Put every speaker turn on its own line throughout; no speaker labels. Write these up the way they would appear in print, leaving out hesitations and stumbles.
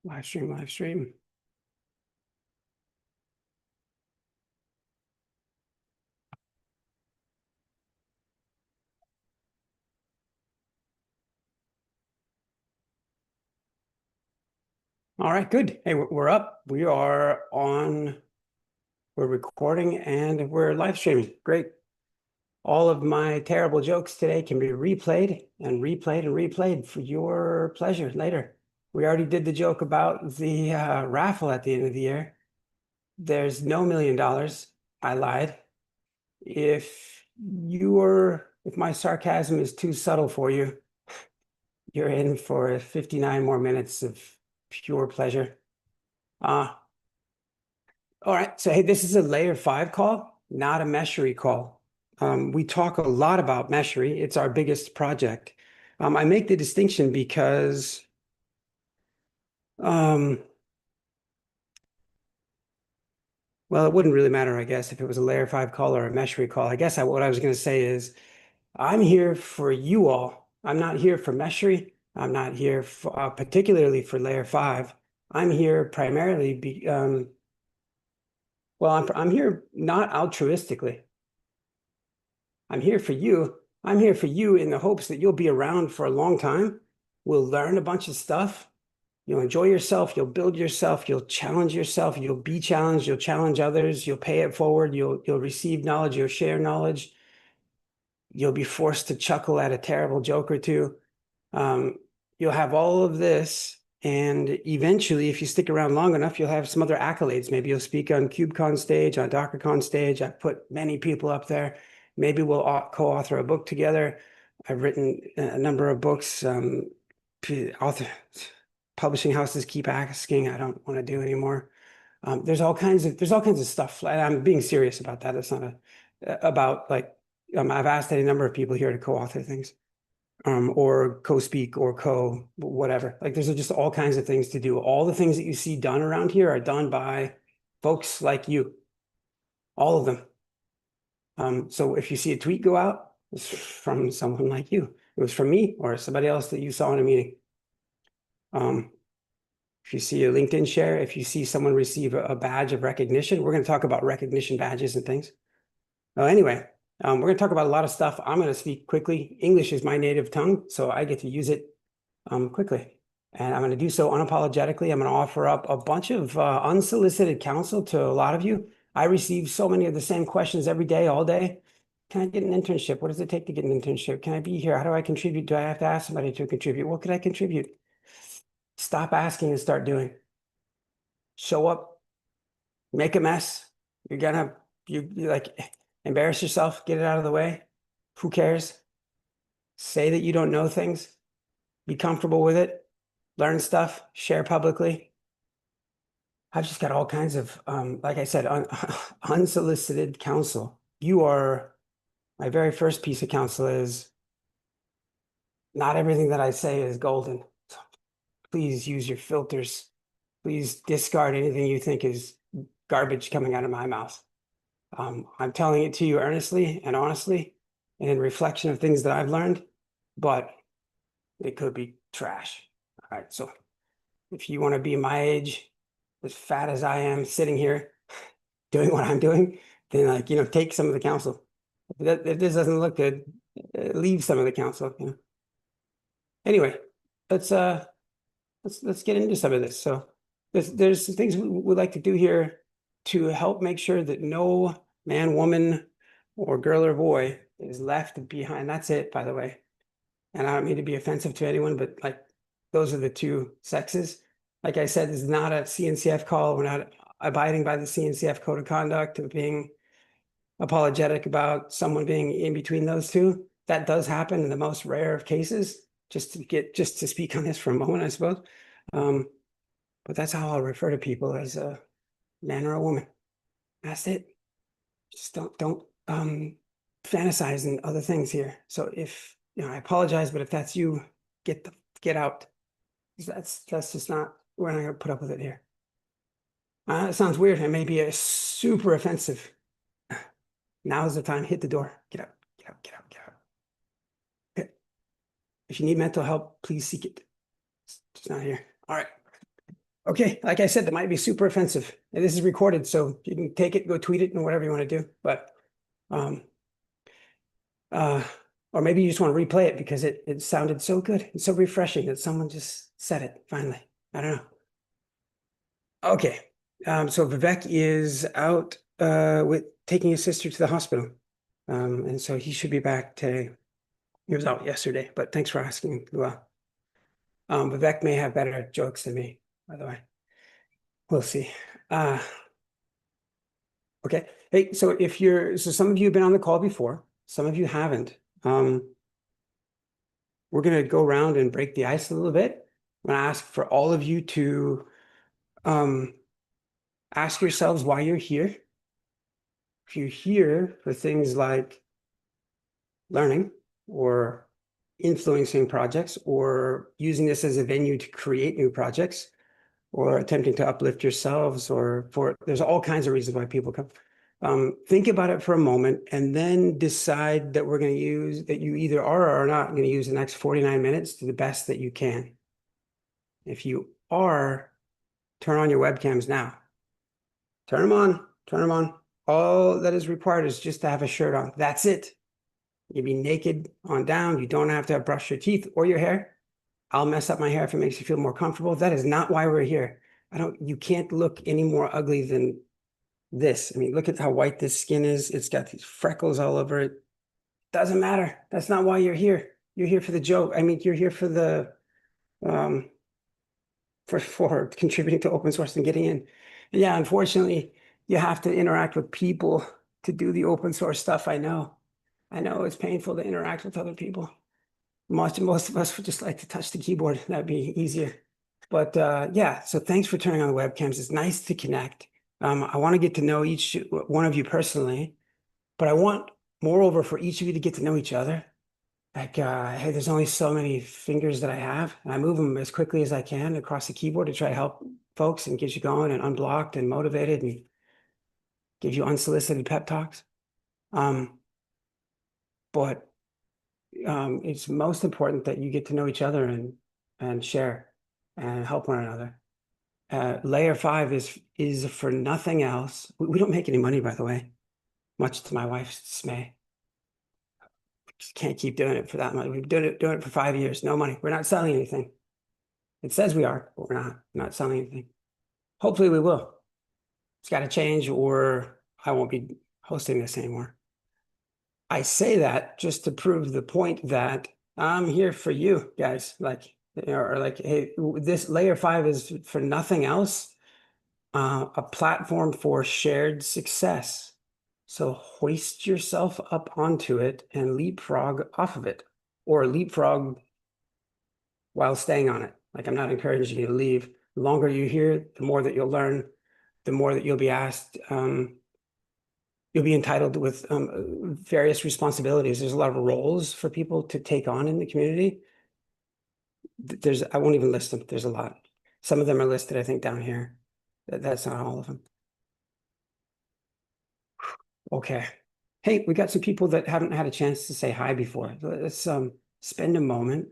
Live stream, live stream. All right, good. Hey, we're up. We are on, we're recording and we're live streaming. Great. All of my terrible jokes today can be replayed and replayed and replayed for your pleasure later. We already did the joke about the raffle at the end of the year. There's no $1 million. I lied. If my sarcasm is too subtle for you, you're in for 59 more minutes of pure pleasure. Uh, all right. So, hey, this is a Layer5 call, not a Meshery call. We talk a lot about Meshery. It's our biggest project. I make the distinction because um, well, it wouldn't really matter, I guess, if it was a Layer5 call or a Meshery call. I guess what I was going to say is I'm here for you all. I'm not here for Meshery. I'm not here for, particularly for Layer5. I'm here primarily well, I'm here not altruistically. I'm here for you. I'm here for you in the hopes that you'll be around for a long time. We'll learn a bunch of stuff. You'll enjoy yourself. You'll build yourself. You'll challenge yourself. You'll be challenged. You'll challenge others. You'll pay it forward. You'll receive knowledge. You'll share knowledge. You'll be forced to chuckle at a terrible joke or two. You'll have all of this. And eventually, if you stick around long enough, you'll have some other accolades. Maybe you'll speak on KubeCon stage, on DockerCon stage. I've put many people up there. Maybe we'll co-author a book together. I've written a number of books. Publishing houses keep asking. I don't want to do anymore. There's all kinds of stuff. And I'm being serious about that. It's not about like I've asked any number of people here to co-author things, or co-speak or whatever. Like there's just all kinds of things to do. All the things that you see done around here are done by folks like you, all of them. So if you see a tweet go out, it's from someone like you. It was from me or somebody else that you saw in a meeting. If you see a LinkedIn share, if you see someone receive a badge of recognition, we're going to talk about recognition badges and things. Anyway, we're going to talk about a lot of stuff. I'm going to speak quickly. English is my native tongue, so I get to use it quickly. And I'm going to do so unapologetically. I'm going to offer up a bunch of unsolicited counsel to a lot of you. I receive so many of the same questions every day, all day. Can I get an internship? What does it take to get an internship? Can I be here? How do I contribute? Do I have to ask somebody to contribute? What could I contribute? Stop asking and start doing. Show up, make a mess. You're gonna, you like embarrass yourself, get it out of the way. Who cares? Say that you don't know things. Be comfortable with it. Learn stuff. Share publicly. I've just got all kinds of, like I said, unsolicited counsel. You are, my very first piece of counsel is not everything that I say is golden. So please use your filters. Please discard anything you think is garbage coming out of my mouth. I'm telling it to you earnestly and honestly and in reflection of things that I've learned, but it could be trash. All right, so if you want to be my age, as fat as I am, sitting here doing what I'm doing, then take some of the counsel. If this doesn't look good, leave some of the counsel. Anyway, let's get into some of this. So there's some things we like to do here to help make sure that no man, woman, or girl or boy is left behind. That's it, by the way. And I don't mean to be offensive to anyone, but like those are the two sexes. Like I said, this is not a CNCF call. We're not abiding by the CNCF code of conduct of being apologetic about someone being in between those two. That does happen in the most rare of cases. Just to speak on this for a moment, I suppose. But that's how I'll refer to people, as a man or a woman. That's it. Just don't fantasize and other things here. So if I apologize, but if that's you, get out. That's just not, we're not gonna put up with it here. It sounds weird. It may be a super offensive. Now is the time. Hit the door. Get out. Get out. Get out. Get out. Okay. If you need mental help, please seek it. It's not here. All right. Okay, like I said, that might be super offensive. And this is recorded, so you can take it, go tweet it, and whatever you want to do. But um uh or maybe you just want to replay it because it sounded so good and so refreshing that someone just said it finally. I don't know. Okay. So Vivek is out with taking his sister to the hospital. And so he should be back today. He was out yesterday, but thanks for asking, Lua. Vivek may have better jokes than me, by the way. We'll see. Okay. Hey, so some of you have been on the call before, some of you haven't. We're gonna go around and break the ice a little bit. I'm gonna ask for all of you to ask yourselves why you're here. If you're here for things like learning or influencing projects or using this as a venue to create new projects or attempting to uplift yourselves there's all kinds of reasons why people come. Think about it for a moment and then decide that you either are or are not going to use the next 49 minutes to the best that you can. If you are, turn on your webcams now. Turn them on, turn them on. All that is required is just to have a shirt on. That's it. You be naked on down. You don't have to brush your teeth or your hair. I'll mess up my hair if it makes you feel more comfortable. That is not why we're here. You can't look any more ugly than this. I mean, look at how white this skin is. It's got these freckles all over it. Doesn't matter. That's not why you're here. You're here for the joke. I mean, you're here for the for contributing to open source and getting in. And yeah, unfortunately, you have to interact with people to do the open source stuff. I know. I know it's painful to interact with other people. Most of us would just like to touch the keyboard. That'd be easier. But yeah, so thanks for turning on the webcams. It's nice to connect. I want to get to know each one of you personally, but I want, moreover, for each of you to get to know each other. Like, hey, there's only so many fingers that I have, and I move them as quickly as I can across the keyboard to try to help folks and get you going and unblocked and motivated and give you unsolicited pep talks. But it's most important that you get to know each other and share and help one another. Layer5 is for nothing else. We don't make any money, by the way, much to my wife's dismay. We just can't keep doing it for that much. We've doing it for 5 years, no money. We're not selling anything. It says we are, but we're not selling anything. Hopefully we will. It's got to change or I won't be hosting this anymore. I say that just to prove the point that I'm here for you guys. Like, or like, hey, this Layer5 is for nothing else. A platform for shared success. So hoist yourself up onto it and leapfrog off of it, or leapfrog while staying on it. Like, I'm not encouraging you to leave. The longer you're here, the more that you'll learn, the more that you'll be asked. You'll be entitled with various responsibilities. There's a lot of roles for people to take on in the community. I won't even list them. There's a lot. Some of them are listed, I think, down here. That's not all of them. Okay. Hey, we got some people that haven't had a chance to say hi before. Let's spend a moment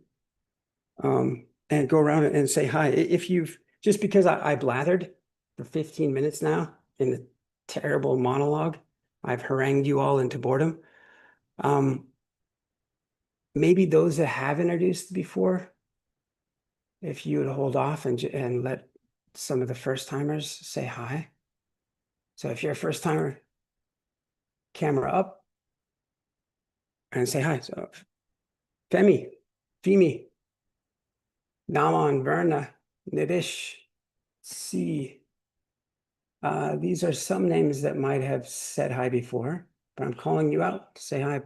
and go around and say hi. If you've just because I blathered for 15 minutes now in a terrible monologue, I've harangued you all into boredom. Maybe those that have introduced before, if you would hold off and let some of the first timers say hi. So if you're a first timer, camera up and say hi. So Femi, Naman, Verna, Nidish, C. These are some names that might have said hi before, but I'm calling you out to say hi.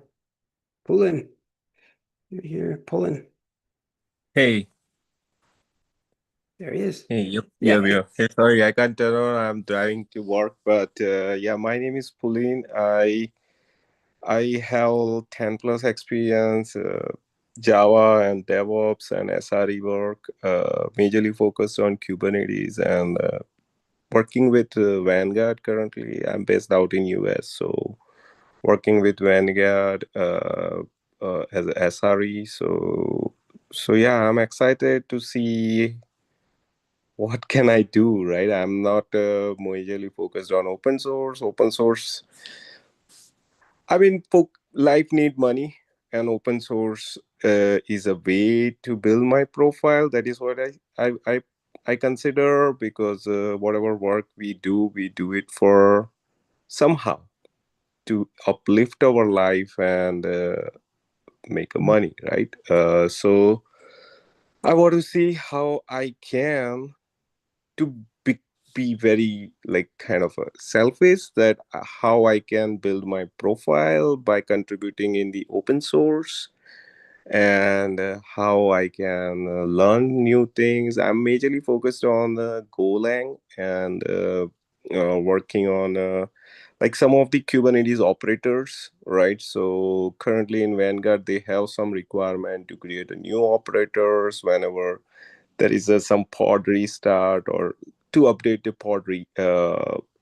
Pulin, you're here, Pulin.
Hey,
There he is.
hey, yep,
Yeah.
yeah. Hey, sorry, I can't turn on. I'm driving to work, but yeah, my name is Pauline. I have 10 plus experience, Java and DevOps and SRE work, majorly focused on Kubernetes and working with Vanguard currently. I'm based out in US, so working with Vanguard as a SRE. So yeah, I'm excited to see what can I do, right? I'm not majorly focused on open source. Open source, I mean, life need money, and open source is a way to build my profile. That is what I consider, because whatever work we do it for somehow to uplift our life and make a money, right? So I want to see how I can to be very like kind of a selfish, that how I can build my profile by contributing in the open source, and how I can learn new things. I'm majorly focused on Golang, and working on like some of the Kubernetes operators, right? So currently in Vanguard, they have some requirement to create a new operators whenever there is some pod restart, or to update the pod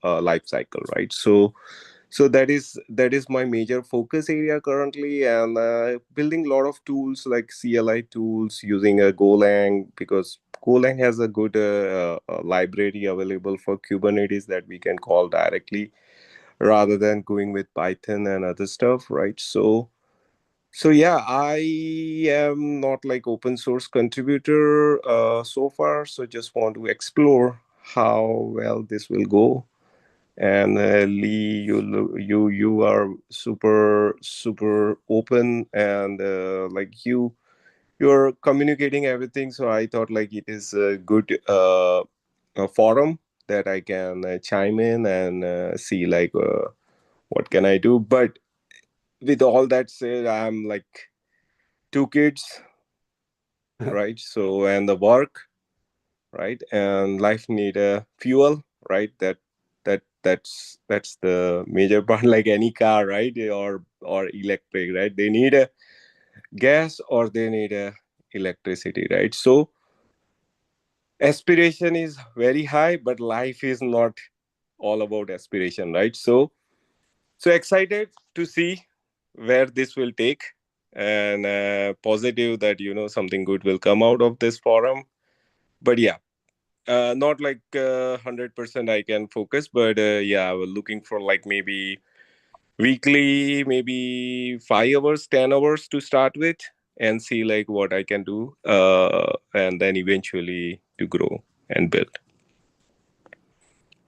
life cycle, right? So that is my major focus area currently, and building a lot of tools like CLI tools using a Golang, because Golang has a good library available for Kubernetes that we can call directly rather than going with Python and other stuff, right? So yeah, I am not like open source contributor so far, so just want to explore how well this will go. And Lee, you are super open, and like you're communicating everything. So I thought like it is a good a forum that I can chime in and see like what can I do. But with all that said, I'm like two kids, right? So, and the work, right, and life need a fuel, right? That's the major part. Like any car, right, or electric, right? They need a gas or they need a electricity, right? So aspiration is very high, but life is not all about aspiration, right? So excited to see where this will take, and positive that something good will come out of this forum. But yeah, not like 100% I can focus, but yeah, we're looking for like maybe weekly, maybe 5 hours, 10 hours to start with, and see like what I can do, and then eventually to grow and build.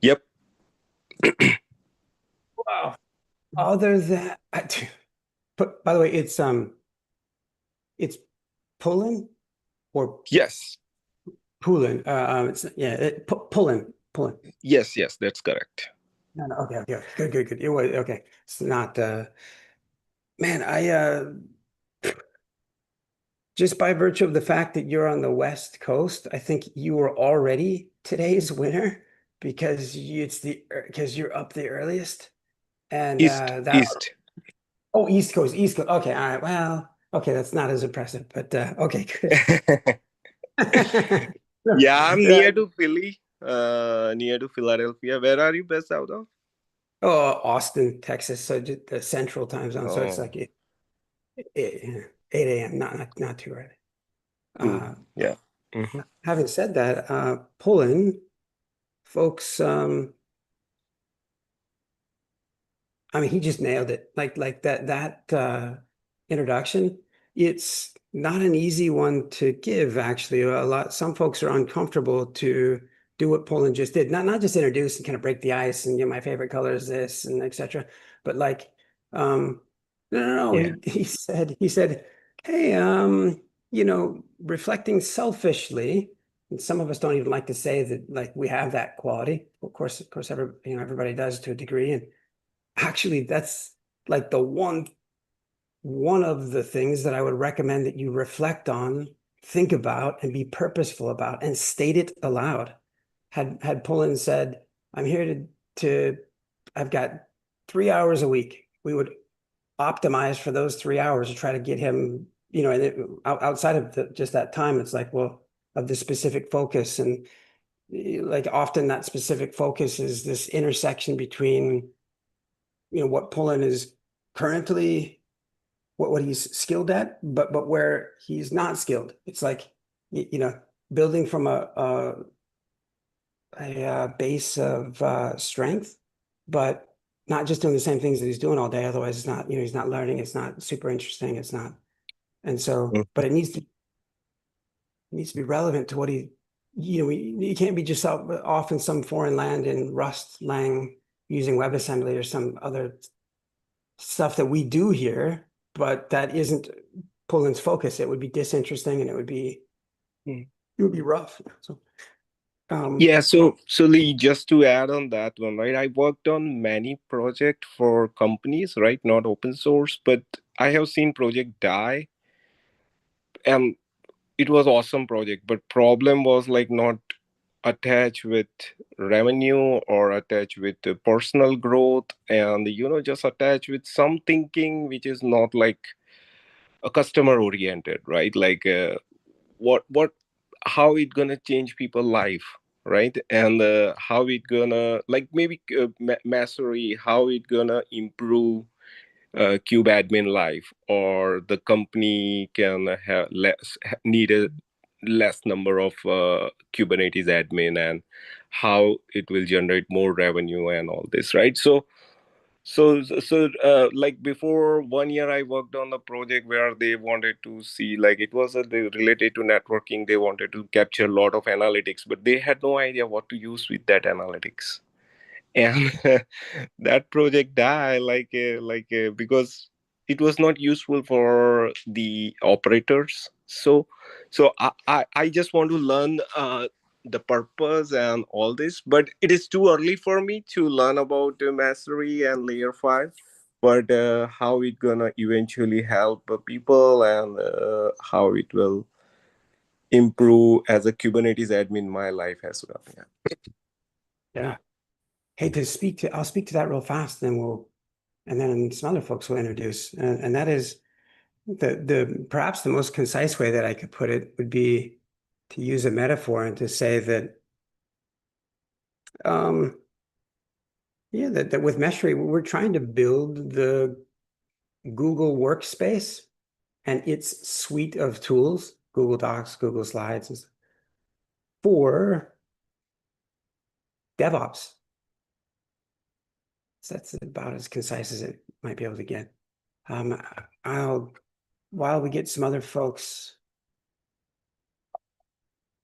Yep.
Wow. Other than, but by the way, it's Pullen or
Yes.
Pullen. It's yeah, Pullen, Pullen.
Yes, that's correct.
No, no, okay, okay, good, good, good. It was okay. It's not. Man, just by virtue of the fact that you're on the West Coast, I think you were already today's winner because because you're up the earliest, and
East,
that
east.
oh, East Coast, East Coast. Okay, all right. Well, okay, that's not as impressive, but okay, good.
Yeah, I'm
Yeah.
near to Philly, near to Philadelphia. Where are you based out of?
Oh, Austin, Texas. So just the central time zone. So it's
Oh,
like 8 a.m. Not too early.
cool.
Uh,
Yeah. Hmm.
having said that, Pullen folks, I mean, he just nailed it. Like that introduction. It's not an easy one to give, actually. Some folks are uncomfortable to do what Poland just did. Not just introduce and kind of break the ice and my favorite color is this and etc. But like, no, no, no.
Yeah.
He said, hey, reflecting selfishly. And some of us don't even like to say that like we have that quality. Of course, everybody does to a degree. And actually, that's like the one of the things that I would recommend that you reflect on, think about, and be purposeful about, and state it aloud. Had Pullen said, "I'm here to I've got 3 hours a week," we would optimize for those 3 hours to try to get him, and outside of just that time, it's like, well, of the specific focus and like often that specific focus is this intersection between what Pullen is currently what he's skilled at, but where he's not skilled. It's like building from a base of strength, but not just doing the same things that he's doing all day. Otherwise, it's not, he's not learning. It's not super interesting. It's not. And so, but it needs to be relevant to what you can't be just off in some foreign land in Rust, Lang, using WebAssembly or some other stuff that we do here, but that isn't Poland's focus. It would be disinteresting and it would be rough. So,
Yeah, so Lee, just to add on that one, right? I worked on many projects for companies, right? Not open source, but I have seen project die, and it was awesome project, but problem was like not attached with revenue or attached with personal growth, and just attached with some thinking which is not like a customer oriented, right? Like what how it gonna change people life, right? And how it gonna like maybe mastery, how it gonna improve cube admin life, or the company can have need a less number of Kubernetes admin, and how it will generate more revenue and all this, right? So like before 1 year I worked on a project where they wanted to see, like it was related to networking. They wanted to capture a lot of analytics, but they had no idea what to use with that analytics. And that project died because it was not useful for the operators. So I just want to learn the purpose and all this, but it is too early for me to learn about mastery and layer 5. But how it gonna eventually help people, and how it will improve as a Kubernetes admin my life as well. Yeah.
yeah. Hey, I'll speak to that real fast, and then some other folks will introduce, and that is perhaps the most concise way that I could put it would be to use a metaphor and to say that, that with Meshry, we're trying to build the Google workspace and its suite of tools, Google Docs, Google Slides, for DevOps. So that's about as concise as it might be able to get. While we get some other folks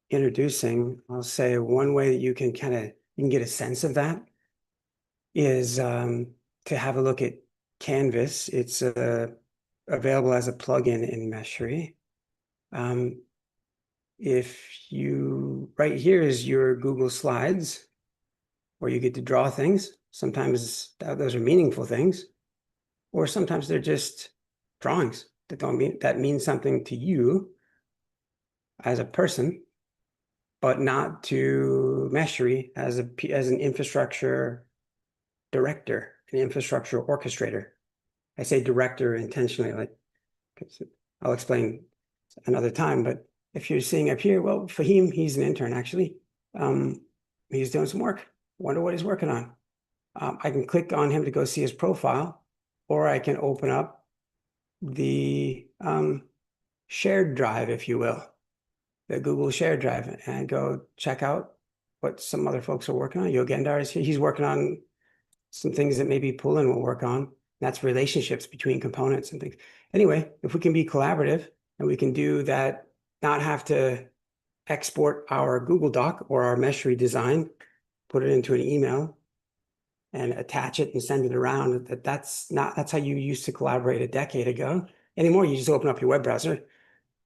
introducing, I'll say one way that you can get a sense of that is to have a look at Canvas. It's available as a plugin in Meshry. Right here is your Google Slides, where you get to draw things. Sometimes those are meaningful things, or sometimes they're just drawings that mean something to you as a person, but not to Meshry as an infrastructure director, an infrastructure orchestrator. I say director intentionally, like I'll explain another time, but if you're seeing up here, well, Fahim, he's an intern actually. He's doing some work. Wonder what he's working on. I can click on him to go see his profile, or I can open up the shared drive, if you will, the Google shared drive, and go check out what some other folks are working on. Yogendar is here. He's working on some things that maybe Pulin will work on. That's relationships between components and things. Anyway, if we can be collaborative and we can do that, not have to export our Google Doc or our Meshry design, put it into an email and attach it and send it around. That's how you used to collaborate a decade ago. Anymore, you just open up your web browser,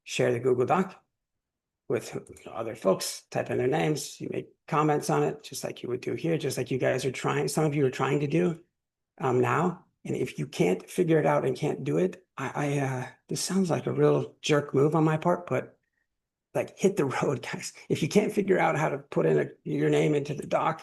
share the Google Doc with other folks, type in their names, you make comments on it, just like you would do here, just like you guys are trying, some of you are trying to do now. And if you can't figure it out and can't do it, this sounds like a real jerk move on my part, but like hit the road, guys. If you can't figure out how to put in your name into the doc,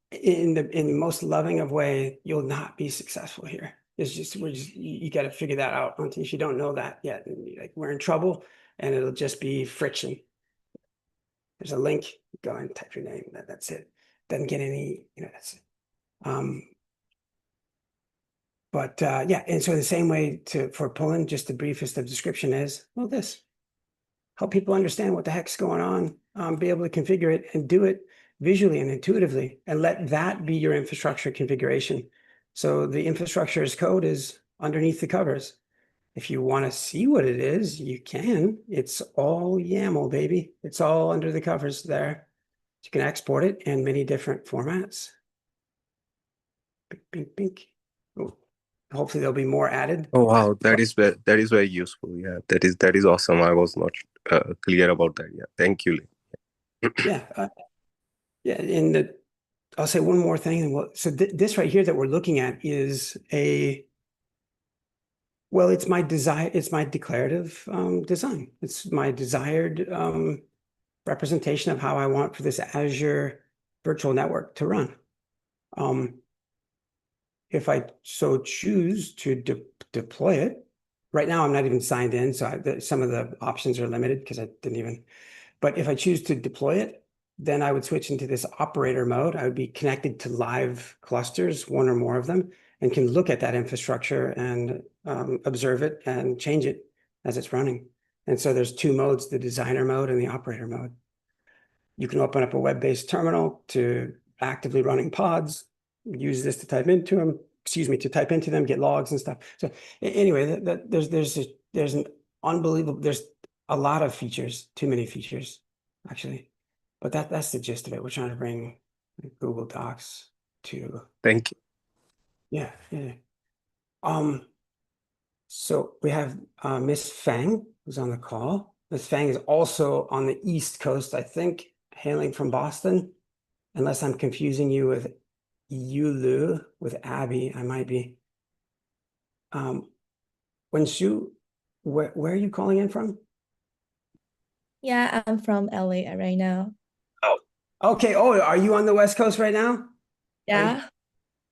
in the most loving of way, you'll not be successful here. You got to figure that out. Until you don't know that yet, like we're in trouble, and it'll just be friction. There's a link. Go and type your name. That's it. Doesn't get any. That's it. But yeah, and so the same way for pulling, just the briefest of description is, well, this help people understand what the heck's going on, be able to configure it and do it visually and intuitively, and let that be your infrastructure configuration. So the infrastructure as code is underneath the covers. If you want to see what it is, you can. It's all YAML, baby. It's all under the covers there. You can export it in many different formats. Bink, bink, bink. Oh, hopefully there'll be more added.
Oh wow, that is very useful. Yeah, that is awesome. I was not clear about that. Yeah, thank you.
Yeah, yeah. I'll say one more thing. So this right here that we're looking at is it's my desire. It's my declarative design. It's my desired representation of how I want for this Azure virtual network to run. If I so choose to deploy it, right now I'm not even signed in, so some of the options are limited because I didn't even. But if I choose to deploy it, then I would switch into this operator mode. I would be connected to live clusters, one or more of them, and can look at that infrastructure and observe it and change it as it's running. And so there's two modes, the designer mode and the operator mode. You can open up a web-based terminal to actively running pods, use this to type into them, to type into them, get logs and stuff. So anyway, there's an unbelievable, there's a lot of features, too many features, actually. But that's the gist of it. We're trying to bring Google Docs to,
Thank you.
yeah. So we have Miss Fang, who's on the call. Miss Fang is also on the East Coast, I think, hailing from Boston. Unless I'm confusing you with Yulu, with Abby, I might be. Wenshu, where are you calling in from?
Yeah, I'm from LA right now.
Oh, okay. Oh, are you on the West Coast right now?
Yeah.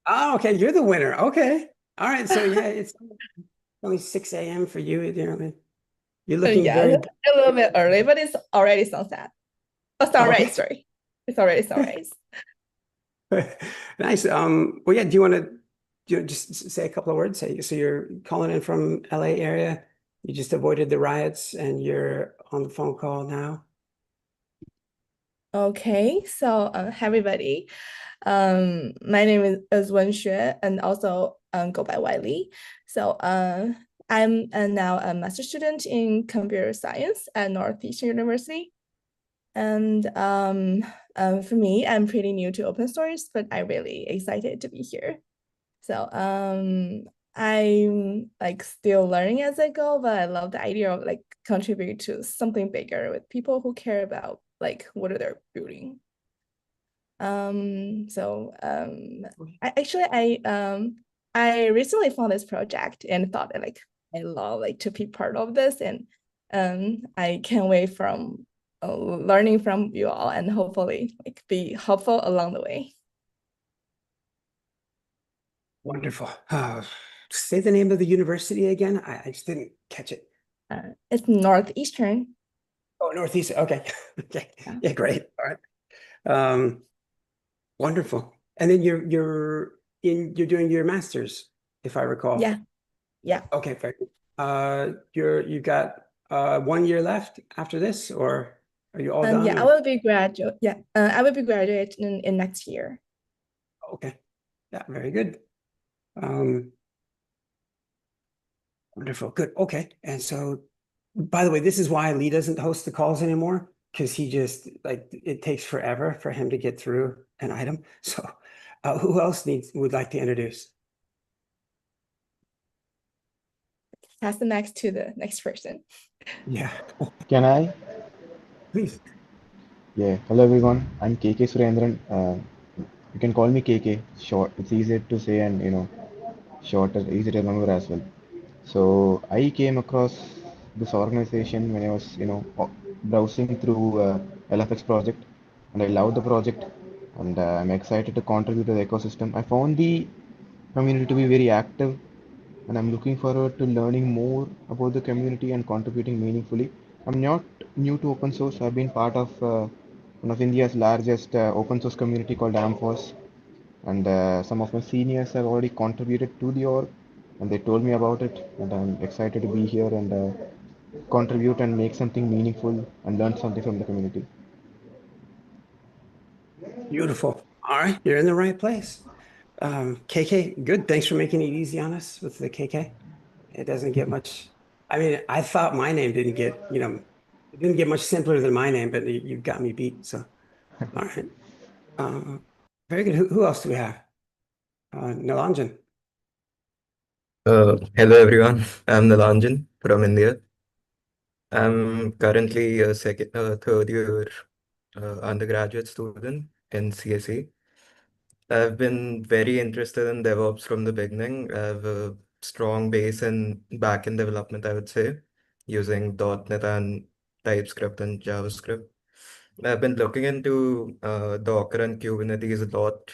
Oh, okay. You're the winner. Okay. All right. So yeah, it's only 6 a.m. for you. You're looking
Yeah,
very
a little bit early, but it's already sunset. Oh,
okay.
sunrise, sorry. It's already sunrise.
Nice. Well, yeah, do you want to just say a couple of words? So you're calling in from LA area. You just avoided the riots and you're on the phone call now.
Okay, so hi everybody. My name is Wen Xue and also go by Wiley. So I'm now a master student in computer science at Northeastern University. And for me, I'm pretty new to open source, but I'm really excited to be here. So I'm like still learning as I go, but I love the idea of like contribute to something bigger with people who care about like what are they building. I recently found this project and thought that like I love like to be part of this, and I can't wait from learning from you all and hopefully like be helpful along the way.
Wonderful. Say the name of the university again. I just didn't catch it.
It's Northeastern.
Oh, Northeast. Okay. Okay.
Yeah.
Yeah, great. All right. Wonderful. And then you're doing your master's, if I recall.
Yeah. Yeah.
Okay, very good. You've got 1 year left after this, or are you all done?
Yeah, I will be graduate. Yeah, I will be graduate in next year.
Okay. Yeah, very good. Um, Wonderful. Good. Okay. And so, by the way, this is why Lee doesn't host the calls anymore, because he just like it takes forever for him to get through an item. So, who else would like to introduce?
Pass the next to the next person.
Yeah,
Can I?
please.
Yeah. Hello everyone. I'm KK Surendran. You can call me KK. Short. It's easier to say and shorter, easy to remember as well. So I came across this organization when I was browsing through LFX project, and I love the project, and I'm excited to contribute to the ecosystem. I found the community to be very active, and I'm looking forward to learning more about the community and contributing meaningfully. I'm not new to open source. I've been part of one of India's largest open source community called AMFOS, and some of my seniors have already contributed to the org, and they told me about it, and I'm excited to be here and contribute and make something meaningful and learn something from the community.
Beautiful. All right, you're in the right place. KK, good. Thanks for making it easy on us with the KK. It doesn't get much. I mean, I thought my name didn't get, it didn't get much simpler than my name, but you've got me beat. So, all right. Uh, Very good. Who else do we have? Nilanjan.
Hello everyone, I'm Nilanjan from India. I'm currently a third year undergraduate student in CSE. I've been very interested in DevOps from the beginning. I have a strong base in backend development, I would say, using .NET and TypeScript and JavaScript. I've been looking into Docker and Kubernetes a lot,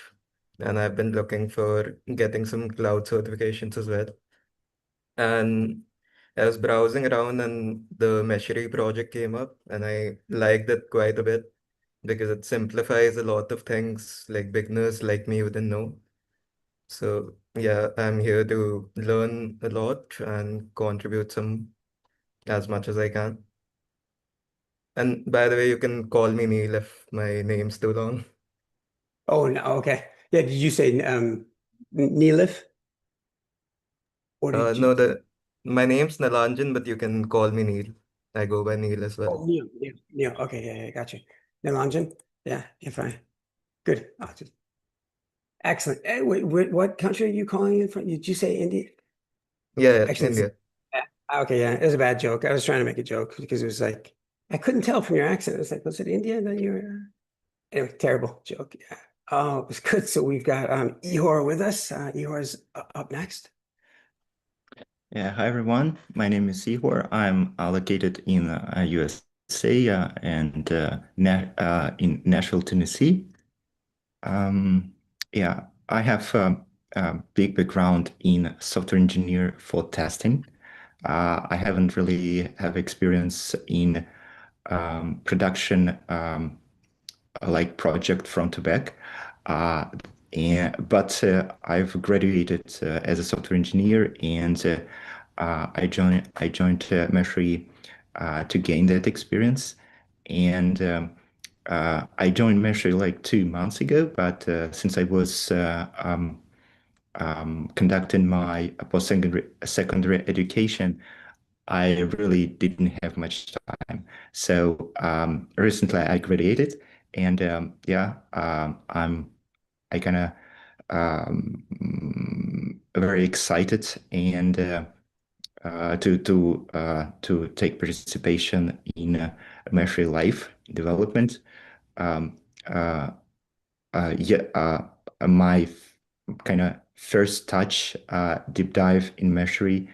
and I've been looking for getting some cloud certifications as well. And I was browsing around and the Meshery project came up and I liked it quite a bit because it simplifies a lot of things like beginners like me wouldn't know. So yeah, I'm here to learn a lot and contribute some as much as I can. And by the way, you can call me Neil if my name's too long.
Oh, no, okay. Yeah, did you say Neelif? Or did you?
No, my name's Nalanjan, but you can call me Neil. I go by Neil as well.
Oh, Neil. Okay, yeah, got you. Nilanjan? Yeah, you're fine. Good. Excellent. Wait, what country are you calling in from? Did you say India?
Yeah,
Actually,
India.
okay, yeah, it was a bad joke. I was trying to make a joke because it was like, I couldn't tell from your accent. It was like, was it India that you were? Anyway, terrible joke. Yeah. Oh, it was good. So we've got Ihor with us. Ihor's up next.
Yeah, hi everyone. My name is Ihor. I'm located in USA and in Nashville, Tennessee. Yeah, I have a big background in software engineer for testing. I haven't really have experience in production like project front to back. But I've graduated as a software engineer, and I joined Meshery to gain that experience. And I joined Meshery like 2 months ago, but since I was conducting my post-secondary education, I really didn't have much time. So recently I graduated, and yeah, I kind of very excited and to take participation in Mesh Life development. Um, uh, yeah, my kind of first touch deep dive in Meshery,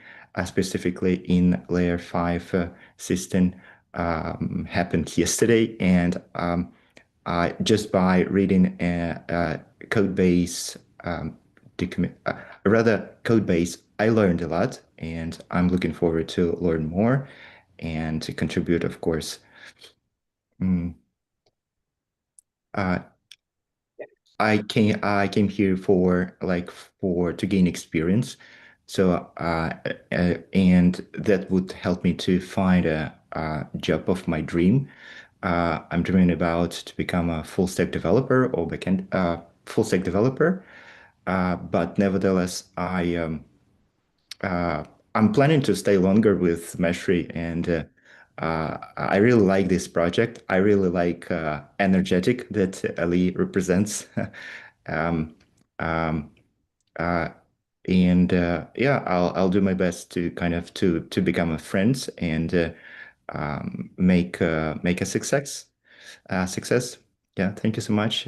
specifically in Layer 5 system, happened yesterday, and just by reading a code base document, rather code base, I learned a lot, and I'm looking forward to learn more and to contribute, of course. Mm. Uh, I came here to gain experience. So and that would help me to find a job of my dream. I'm dreaming about to become a full stack developer or backend full stack developer. But nevertheless, uh, I'm planning to stay longer with Meshri, and I really like this project. I really like energetic that Ali represents. um, um, uh, and yeah, I'll do my best to kind of to become a friend and make a success. Success. Yeah, thank you so much.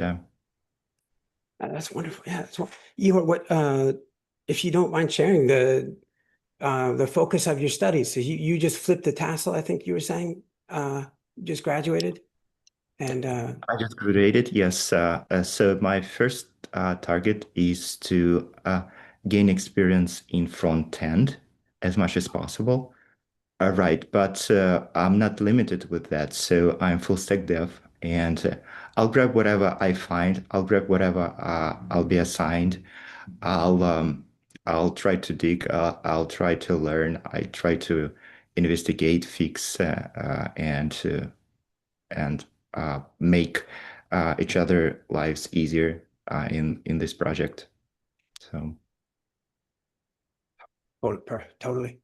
That's wonderful. Yeah, that's wonderful. Ihor, if you don't mind sharing the focus of your studies. So you just flipped the tassel, I think you were saying, just graduated. And
I just graduated, yes. So my first target is to gain experience in front end as much as possible. Right, but I'm not limited with that. So I'm full stack dev, and I'll grab whatever I find. I'll grab whatever I'll be assigned. I'll um, I'll try to dig. I'll try to learn. I try to investigate, fix, and make each other lives easier in this project. So
Totally.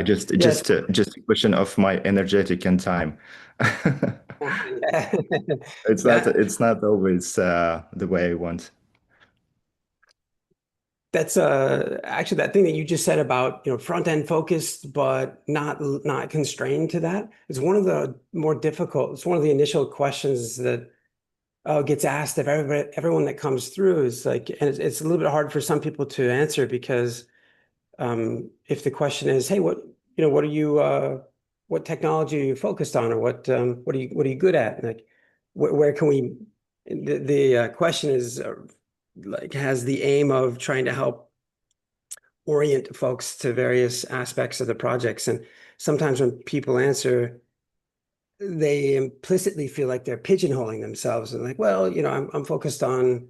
just a question of my energetic and time.
Yeah.
It's not always the way I want.
That's actually that thing that you just said about, front end focused, but not constrained to that is one of the more difficult. It's one of the initial questions that gets asked of everyone that comes through is like, and it's a little bit hard for some people to answer because if the question is, hey, what are you, what technology are you focused on, or what are you good at? And like, where can we? The question is like has the aim of trying to help orient folks to various aspects of the projects. And sometimes when people answer, they implicitly feel like they're pigeonholing themselves and like, well, I'm focused on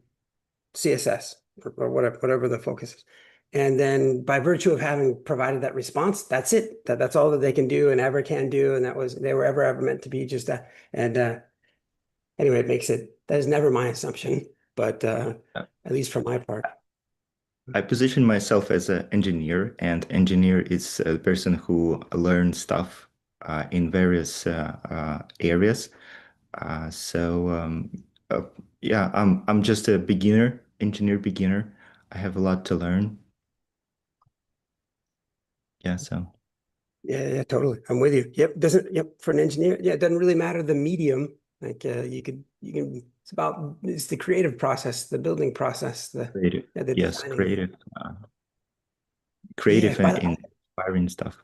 CSS or whatever the focus is. And then by virtue of having provided that response, that's it. That's all that they can do and ever can do. And they were ever meant to be just that. And anyway, that is never my assumption, but at least for my part.
I position myself as an engineer, and engineer is a person who learns stuff in various areas. Yeah, I'm just a engineer beginner. I have a lot to learn. Yeah, so.
Yeah, totally. I'm with you. Yep. For an engineer, it doesn't really matter the medium. Like it's the creative process, the building process,
Creative.
the
Yes,
designing.
creative
Yeah,
and inspiring stuff.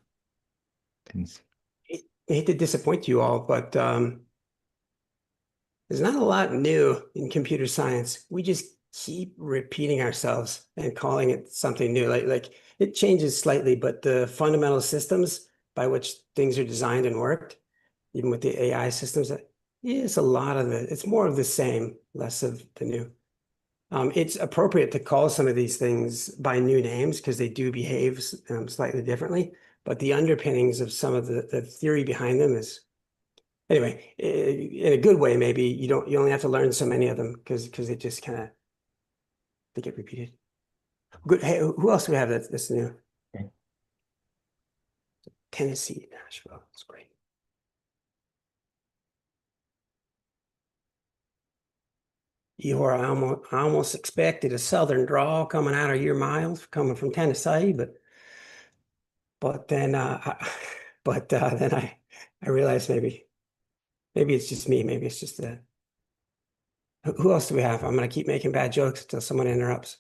Things.
I hate to disappoint you all, but there's not a lot new in computer science. We just keep repeating ourselves and calling it something new. Like it changes slightly, but the fundamental systems by which things are designed and worked, even with the AI systems, it's a lot of it's more of the same, less of the new. It's appropriate to call some of these things by new names because they do behave slightly differently, but the underpinnings of some of the theory behind them is, anyway, in a good way, maybe you only have to learn so many of them because they just kind of, they get repeated. Good. Hey, who else do we have that's new?
Okay.
Tennessee, Nashville. That's great. Eeyore, I almost expected a southern drawl coming out of your mouth, coming from Tennessee, but then then I realized maybe it's just me. Maybe it's just the. Who else do we have? I'm gonna keep making bad jokes until someone interrupts.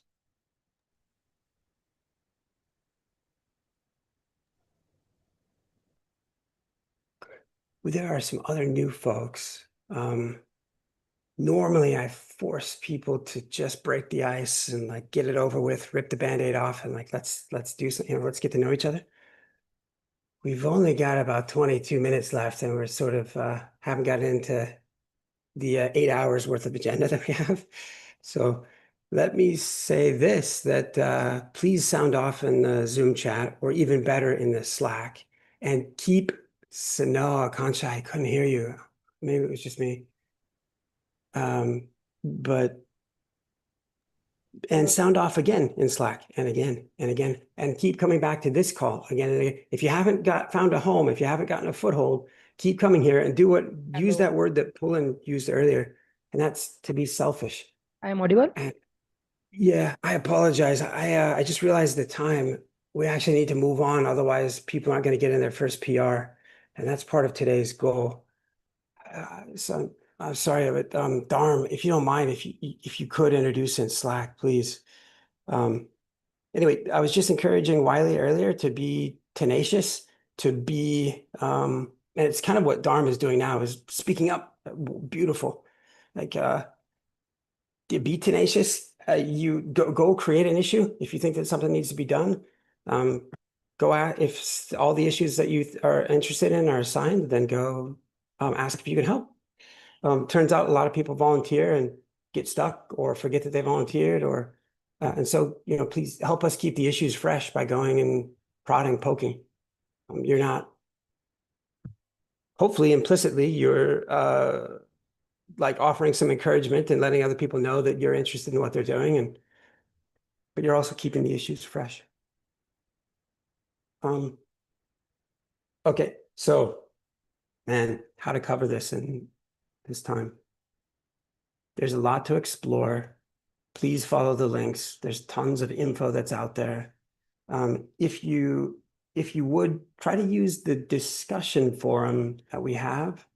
Well, there are some other new folks. Normally I force people to just break the ice and like get it over with, rip the Band-Aid off, and like let's do something, let's get to know each other. We've only got about 22 minutes left, and we're sort of haven't gotten into the 8 hours worth of agenda that we have. So let me say this, that please sound off in the Zoom chat, or even better in the Slack, and keep Sanoa, Concha, I couldn't hear you. Maybe it was just me. And sound off again in Slack and again and again, and keep coming back to this call again and again. If you haven't found a home, if you haven't gotten a foothold, keep coming here and use that word that Pulin used earlier, and that's to be selfish.
I am audible?
And yeah, I apologize. I just realized the time. We actually need to move on, otherwise people aren't going to get in their first PR, and that's part of today's goal. So I'm sorry, but Dharm, if you don't mind, if you could introduce in Slack, please. Anyway, I was just encouraging Wiley earlier to be tenacious, to be, and it's kind of what Dharm is doing now, is speaking up. Beautiful. Like, be tenacious. You go create an issue if you think that something needs to be done. Go out if all the issues that you are interested in are assigned, then go ask if you can help. Turns out a lot of people volunteer and get stuck or forget that they volunteered, and so please help us keep the issues fresh by going and prodding, poking. You're not, hopefully implicitly, you're like offering some encouragement and letting other people know that you're interested in what they're doing, but you're also keeping the issues fresh. Okay, so man, how to cover this in this time. There's a lot to explore. Please follow the links. There's tons of info that's out there. If you would try to use the discussion forum that we have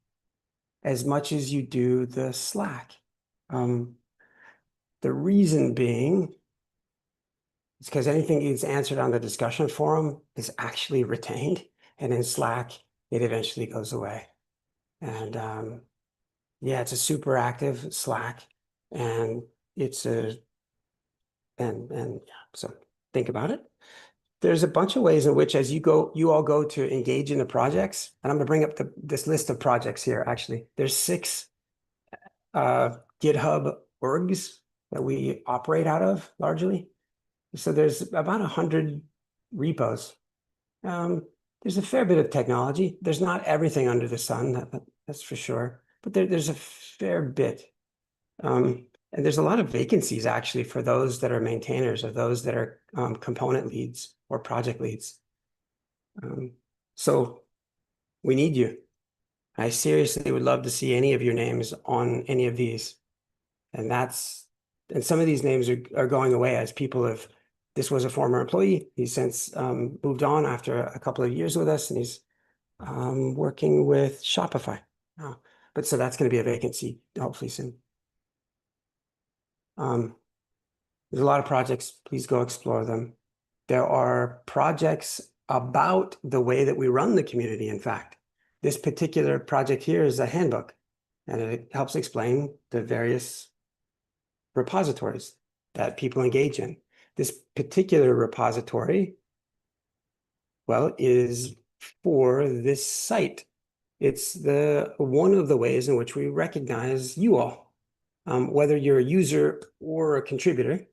as much as you do the Slack. The reason being is because anything that's answered on the discussion forum is actually retained, and in Slack, it eventually goes away. And yeah, it's a super active Slack, and it's and yeah, so think about it. There's a bunch of ways in which, as you all go to engage in the projects, and I'm going to bring up this list of projects here. Actually, there's 6 GitHub orgs that we operate out of largely. So there's about 100 repos. There's a fair bit of technology. There's not everything under the sun, that's for sure, but there's a fair bit. And there's a lot of vacancies actually for those that are maintainers or those that are component leads or project leads. So we need you. I seriously would love to see any of your names on any of these. And some of these names are going away as people have. This was a former employee. He's since moved on after a couple of years with us, and he's working with Shopify. But so that's going to be a vacancy hopefully soon. There's a lot of projects. Please go explore them. There are projects about the way that we run the community. In fact, this particular project here is a handbook, and it helps explain the various repositories that people engage in. This particular repository, well, is for this site. It's one of the ways in which we recognize you all, whether you're a user or a contributor.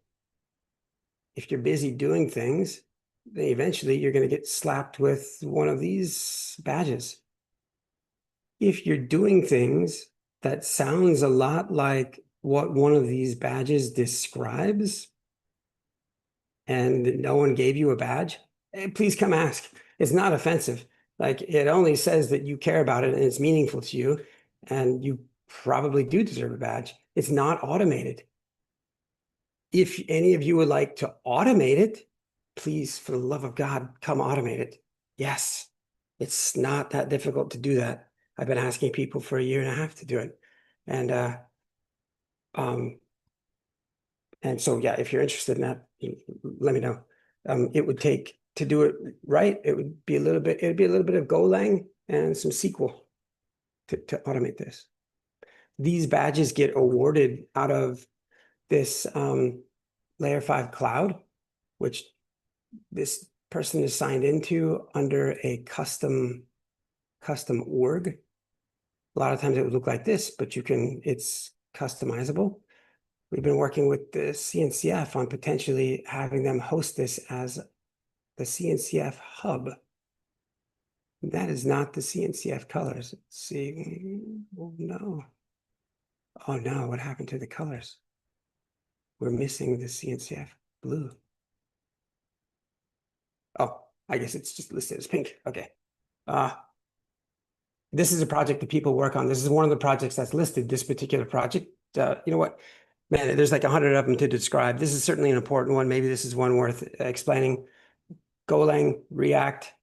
If you're busy doing things, then eventually you're going to get slapped with one of these badges. If you're doing things that sounds a lot like what one of these badges describes, and no one gave you a badge, please come ask. It's not offensive. Like, it only says that you care about it and it's meaningful to you, and you probably do deserve a badge. It's not automated. If any of you would like to automate it, please, for the love of God, come automate it. Yes, it's not that difficult to do that. I've been asking people for 1.5 years to do it. And so, yeah, if you're interested in that, let me know. It would take, to do it right, it'd be a little bit of Golang and some SQL to automate this. These badges get awarded out of this Layer5 cloud, which this person is signed into under a custom org. A lot of times it would look like this, but it's customizable. We've been working with the CNCF on potentially having them host this as the CNCF hub. That is not the CNCF colors. Let's see. Oh no. Oh no, what happened to the colors? We're missing the CNCF blue. Oh, I guess it's just listed as pink. Okay. This is a project that people work on. This is one of the projects that's listed, this particular project. You know what? Man, there's like 100 of them to describe. This is certainly an important one. Maybe this is one worth explaining. Golang, React.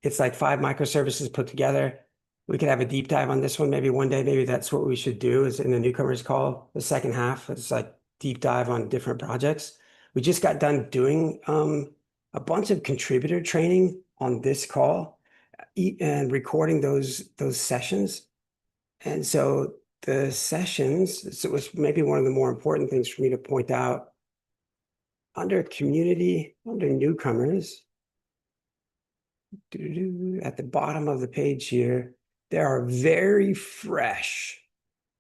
It's like 5 microservices put together. We could have a deep dive on this one maybe one day. Maybe that's what we should do, is in the Newcomers call, the second half. It's like deep dive on different projects. We just got done doing a bunch of contributor training on this call and recording those sessions. And so the sessions, so it was maybe one of the more important things for me to point out. Under community, under newcomers, at the bottom of the page here, there are very fresh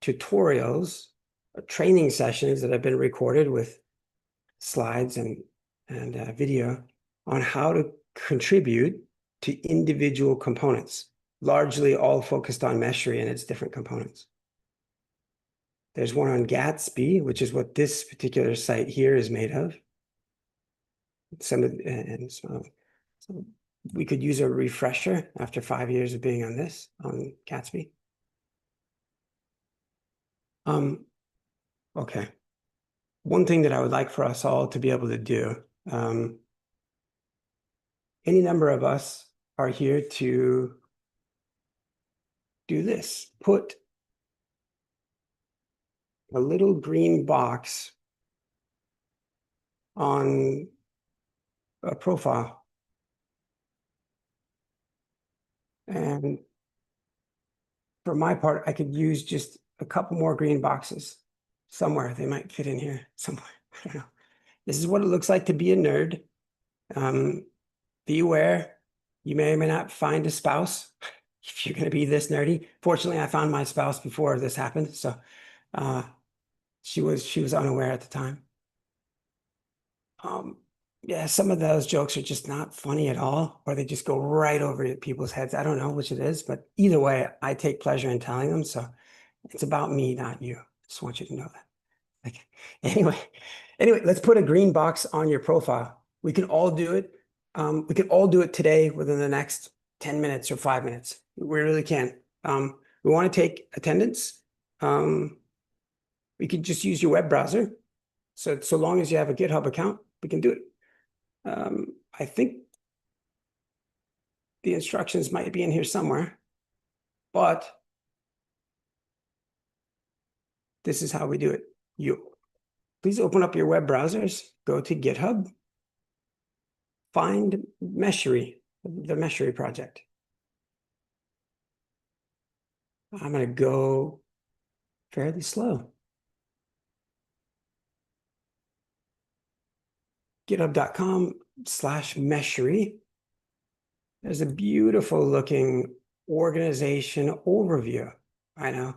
tutorials, training sessions that have been recorded with slides and video on how to contribute to individual components, largely all focused on Meshry and its different components. There's one on Gatsby, which is what this particular site here is made of. So we could use a refresher after 5 years of being on this, on Gatsby. Okay. One thing that I would like for us all to be able to do, any number of us are here to do this. Put a little green box on a profile. And for my part, I could use just a couple more green boxes somewhere. They might fit in here somewhere. I don't know. This is what it looks like to be a nerd. Be aware, you may or may not find a spouse if you're going to be this nerdy. Fortunately, I found my spouse before this happened, so she was unaware at the time. Yeah, some of those jokes are just not funny at all, or they just go right over people's heads. I don't know which it is, but either way, I take pleasure in telling them. So it's about me, not you. Just want you to know that. Like, anyway, let's put a green box on your profile. We can all do it. We can all do it today within the next 10 minutes or 5 minutes. We really can. We want to take attendance. We could just use your web browser. So long as you have a GitHub account, we can do it. I think the instructions might be in here somewhere, but this is how we do it. Please open up your web browsers, go to GitHub, find Meshery, the Meshery project. I'm going to go fairly slow. github.com/Meshery. There's a beautiful looking organization overview. I know.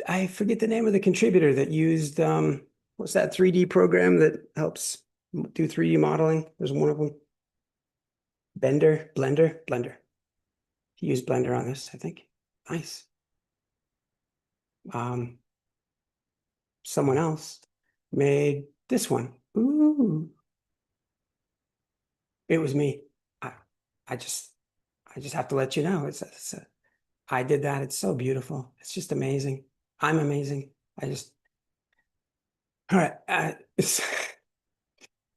I forget the name of the contributor that used, what's that 3D program that helps do 3D modeling? There's one of them. Blender. He used Blender on this, I think. Nice. Someone else made this one. Ooh. It was me. I just have to let you know. I did that. It's so beautiful. It's just amazing. I'm amazing. All right.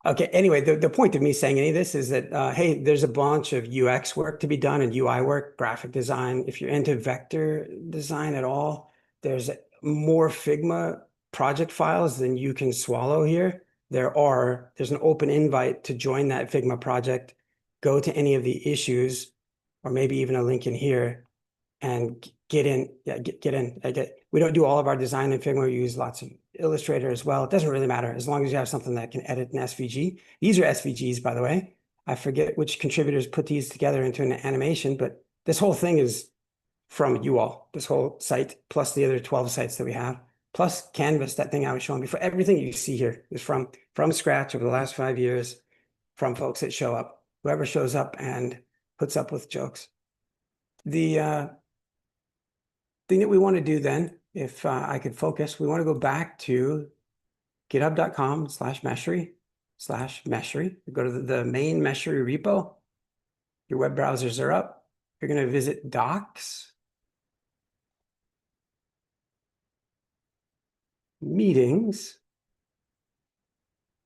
Okay. Anyway, the point of me saying any of this is that, hey, there's a bunch of UX work to be done and UI work, graphic design. If you're into vector design at all, there's more Figma project files than you can swallow here. There's an open invite to join that Figma project. Go to any of the issues, or maybe even a link in here, and get in. Yeah, get in. We don't do all of our design in Figma. We use lots of Illustrator as well. It doesn't really matter as long as you have something that can edit an SVG. These are SVGs, by the way. I forget which contributors put these together into an animation, but this whole thing is from you all. This whole site, plus the other 12 sites that we have, plus Canvas, that thing I was showing before. Everything you see here is from scratch over the last 5 years, from folks that show up. Whoever shows up and puts up with jokes. The thing that we want to do then, if I could focus, we want to go back to github.com/Meshery. Go to the main Meshery repo. Your web browsers are up. You're going to visit Docs, Meetings.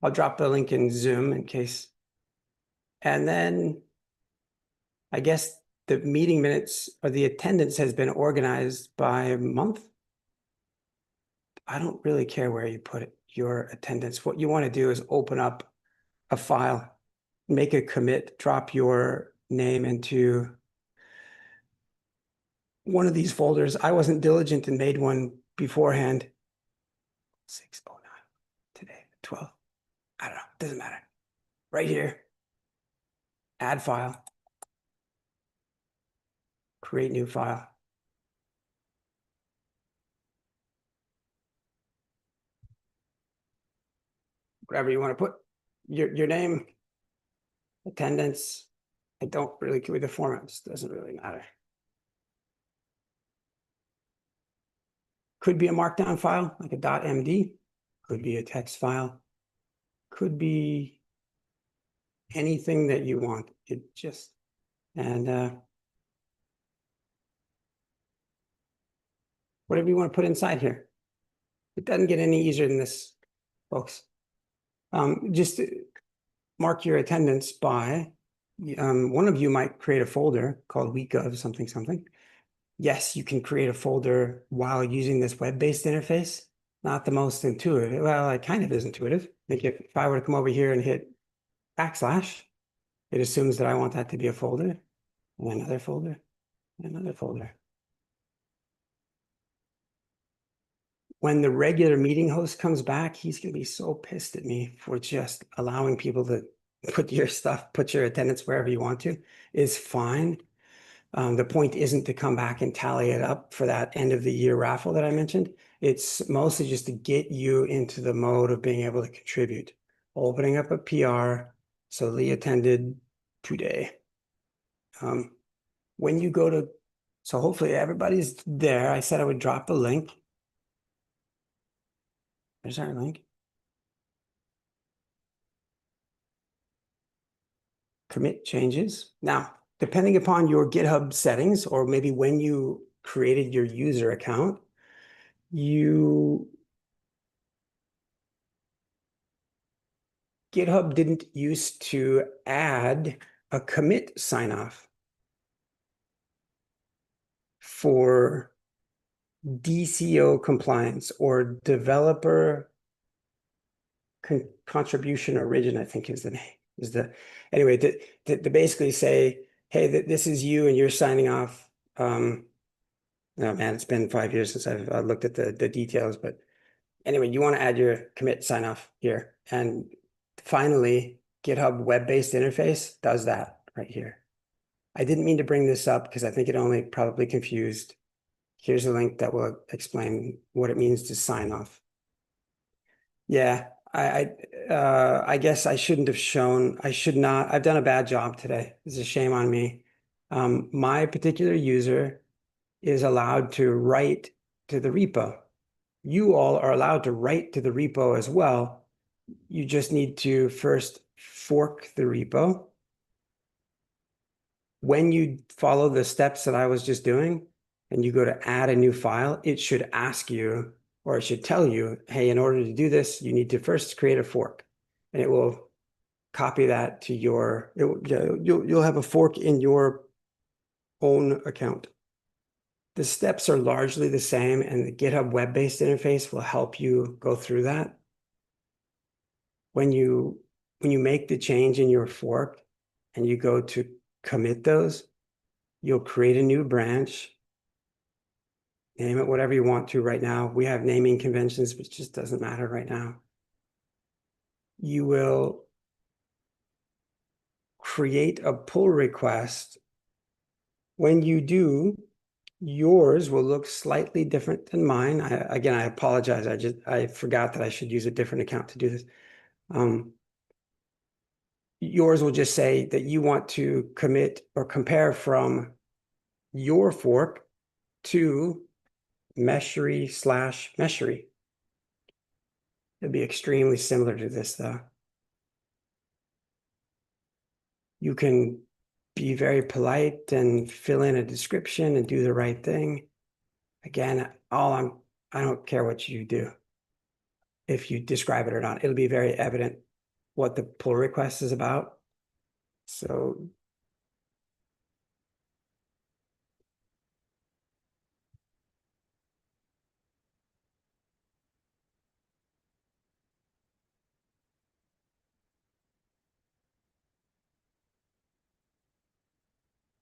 I'll drop the link in Zoom in case. And then I guess the meeting minutes or the attendance has been organized by month. I don't really care where you put it, your attendance. What you want to do is open up a file, make a commit, drop your name into one of these folders. I wasn't diligent and made one beforehand. 609 today, 12. I don't know, doesn't matter. Right here, add file, create new file. Whatever you want to put, your name, attendance. I don't really care with the format, it just doesn't really matter. Could be a markdown file, like a .md, could be a text file, could be anything that you want. It just, and whatever you want to put inside here. It doesn't get any easier than this, folks. Just mark your attendance by, one of you might create a folder called week of something something. Yes, you can create a folder while using this web-based interface. Not the most intuitive. Well, it kind of is intuitive. Like if I were to come over here and hit backslash, it assumes that I want that to be a folder, and another folder, and another folder. When the regular meeting host comes back, he's going to be so pissed at me for just allowing people to put your stuff, put your attendance wherever you want to, is fine. The point isn't to come back and tally it up for that end of the year raffle that I mentioned. It's mostly just to get you into the mode of being able to contribute. Opening up a PR, so Lee attended today. When you go to, so hopefully everybody's there. I said I would drop the link. There's our link. Commit changes. Now, depending upon your GitHub settings, or maybe when you created your user account, GitHub didn't used to add a commit sign-off for DCO compliance or developer contribution origin, I think is the name. Anyway, to basically say, hey, this is you and you're signing off. Oh man, it's been 5 years since I've looked at the details, but anyway, you want to add your commit sign off here. And finally, GitHub web-based interface does that right here. I didn't mean to bring this up because I think it only probably confused. Here's a link that will explain what it means to sign off. Yeah, I guess I shouldn't have shown, I should not, I've done a bad job today. It's a shame on me. My particular user is allowed to write to the repo. You all are allowed to write to the repo as well. You just need to first fork the repo. When you follow the steps that I was just doing and you go to add a new file, it should ask you, or it should tell you, hey, in order to do this, you need to first create a fork. And it will copy that to your, you'll have a fork in your own account. The steps are largely the same, and the GitHub web-based interface will help you go through that. When you make the change in your fork and you go to commit those, you'll create a new branch. Name it whatever you want to right now. We have naming conventions, but it just doesn't matter right now. You will create a pull request. When you do, yours will look slightly different than mine. Again, I apologize. I forgot that I should use a different account to do this. Yours will just say that you want to commit or compare from your fork to Meshery/Meshery. It'll be extremely similar to this, though. You can be very polite and fill in a description and do the right thing. Again, I don't care what you do. If you describe it or not, it'll be very evident what the pull request is about. So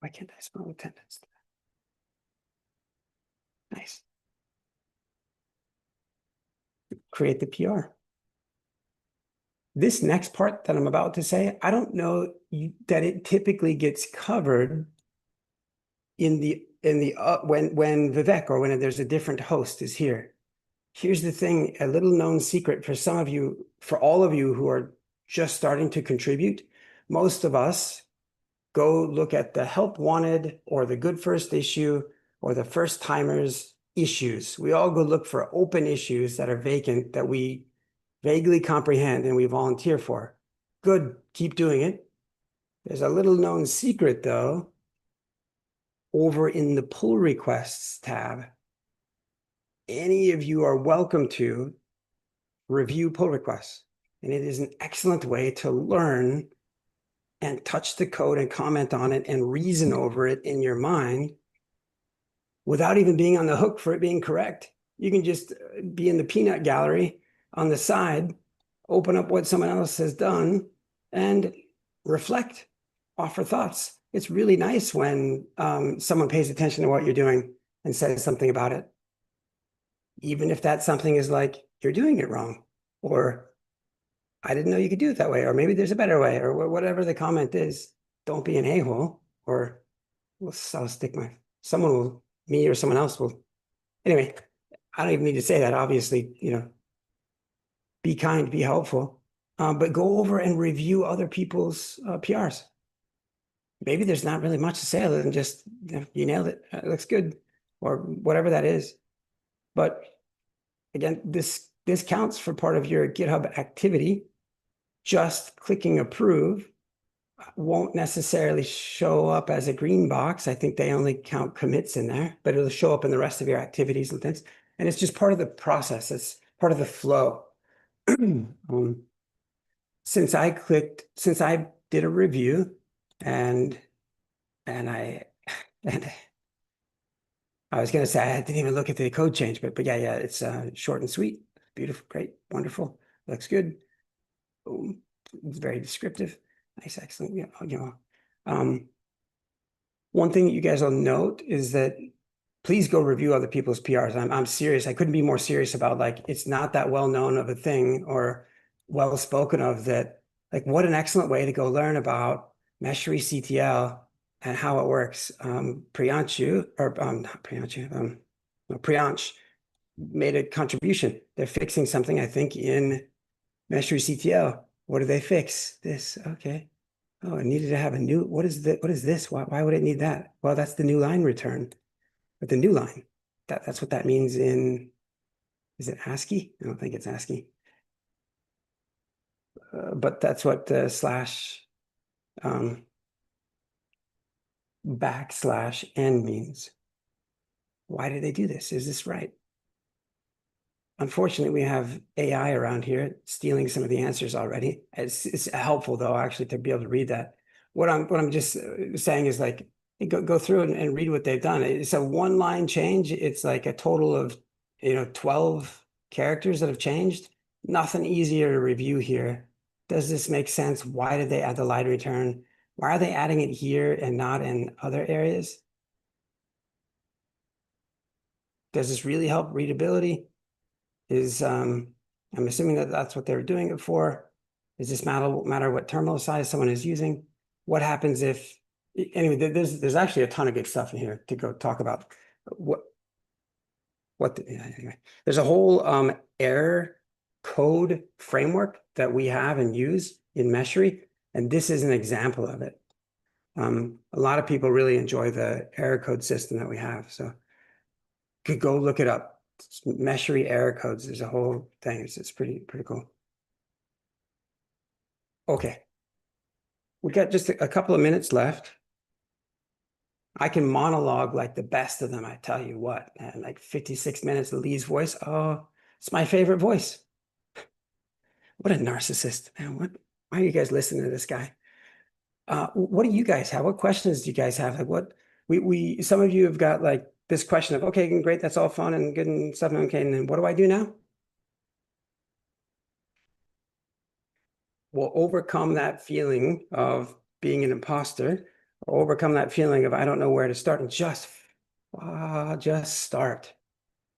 why can't I spell attendance? Nice. Create the PR. This next part that I'm about to say, I don't know that it typically gets covered in the when Vivek or when there's a different host is here. Here's the thing, a little known secret for some of you, for all of you who are just starting to contribute. Most of us go look at the help wanted or the good first issue or the first timers issues. We all go look for open issues that are vacant that we vaguely comprehend and we volunteer for. Good, keep doing it. There's a little known secret though, over in the pull requests tab. Any of you are welcome to review pull requests. And it is an excellent way to learn and touch the code and comment on it and reason over it in your mind without even being on the hook for it being correct. You can just be in the peanut gallery on the side, open up what someone else has done and reflect, offer thoughts. It's really nice when someone pays attention to what you're doing and says something about it. Even if that something is like, you're doing it wrong, or I didn't know you could do it that way, or maybe there's a better way, or whatever the comment is. Don't be an a-hole, or I'll stick someone will, me or someone else will. Anyway, I don't even need to say that. Obviously, be kind, be helpful, but go over and review other people's PRs. Maybe there's not really much to say other than just, you nailed it. It looks good, or whatever that is. But again, this counts for part of your GitHub activity. Just clicking approve won't necessarily show up as a green box. I think they only count commits in there, but it'll show up in the rest of your activities and things. And it's just part of the process. It's part of the flow. Since I did a review and I was going to say, I didn't even look at the code change, but yeah, it's short and sweet. Beautiful, great, wonderful. Looks good. Boom. It's very descriptive. Nice, excellent. One thing that you guys will note is that please go review other people's PRs. I'm serious. I couldn't be more serious about, like, it's not that well known of a thing or well spoken of that, like, what an excellent way to go learn about Meshery CTL and how it works. Priyanshu made a contribution. They're fixing something, I think, in Meshery CTL. What do they fix? This, okay. Oh, it needed to have a new, what is this? Why would it need that? Well, that's the new line return. But the new line, that's what that means in, is it ASCII? I don't think it's ASCII. But that's what slash \n means. Why did they do this? Is this right? Unfortunately, we have AI around here stealing some of the answers already. It's helpful though, actually, to be able to read that. What I'm just saying is, like, go through and read what they've done. It's a one-line change. It's like a total of 12 characters that have changed. Nothing easier to review here. Does this make sense? Why did they add the line return? Why are they adding it here and not in other areas? Does this really help readability? I'm assuming that that's what they're doing it for. Does this matter what terminal size someone is using? What happens if, anyway, there's actually a ton of good stuff in here to go talk about. Anyway, there's a whole error code framework that we have and use in Meshery, and this is an example of it. A lot of people really enjoy the error code system that we have, so could go look it up. Meshery error codes. There's a whole thing. It's pretty cool. Okay, we got just a couple of minutes left. I can monologue like the best of them. I tell you what, man, like 56 minutes of Lee's voice. Oh, it's my favorite voice. What a narcissist, man. Why are you guys listening to this guy? What do you guys have? What questions do you guys have? Like, what some of you have got, like, this question of, okay, great, that's all fun and good and stuff. Okay, and then what do I do now? We'll overcome that feeling of being an imposter, or overcome that feeling of I don't know where to start, and just start.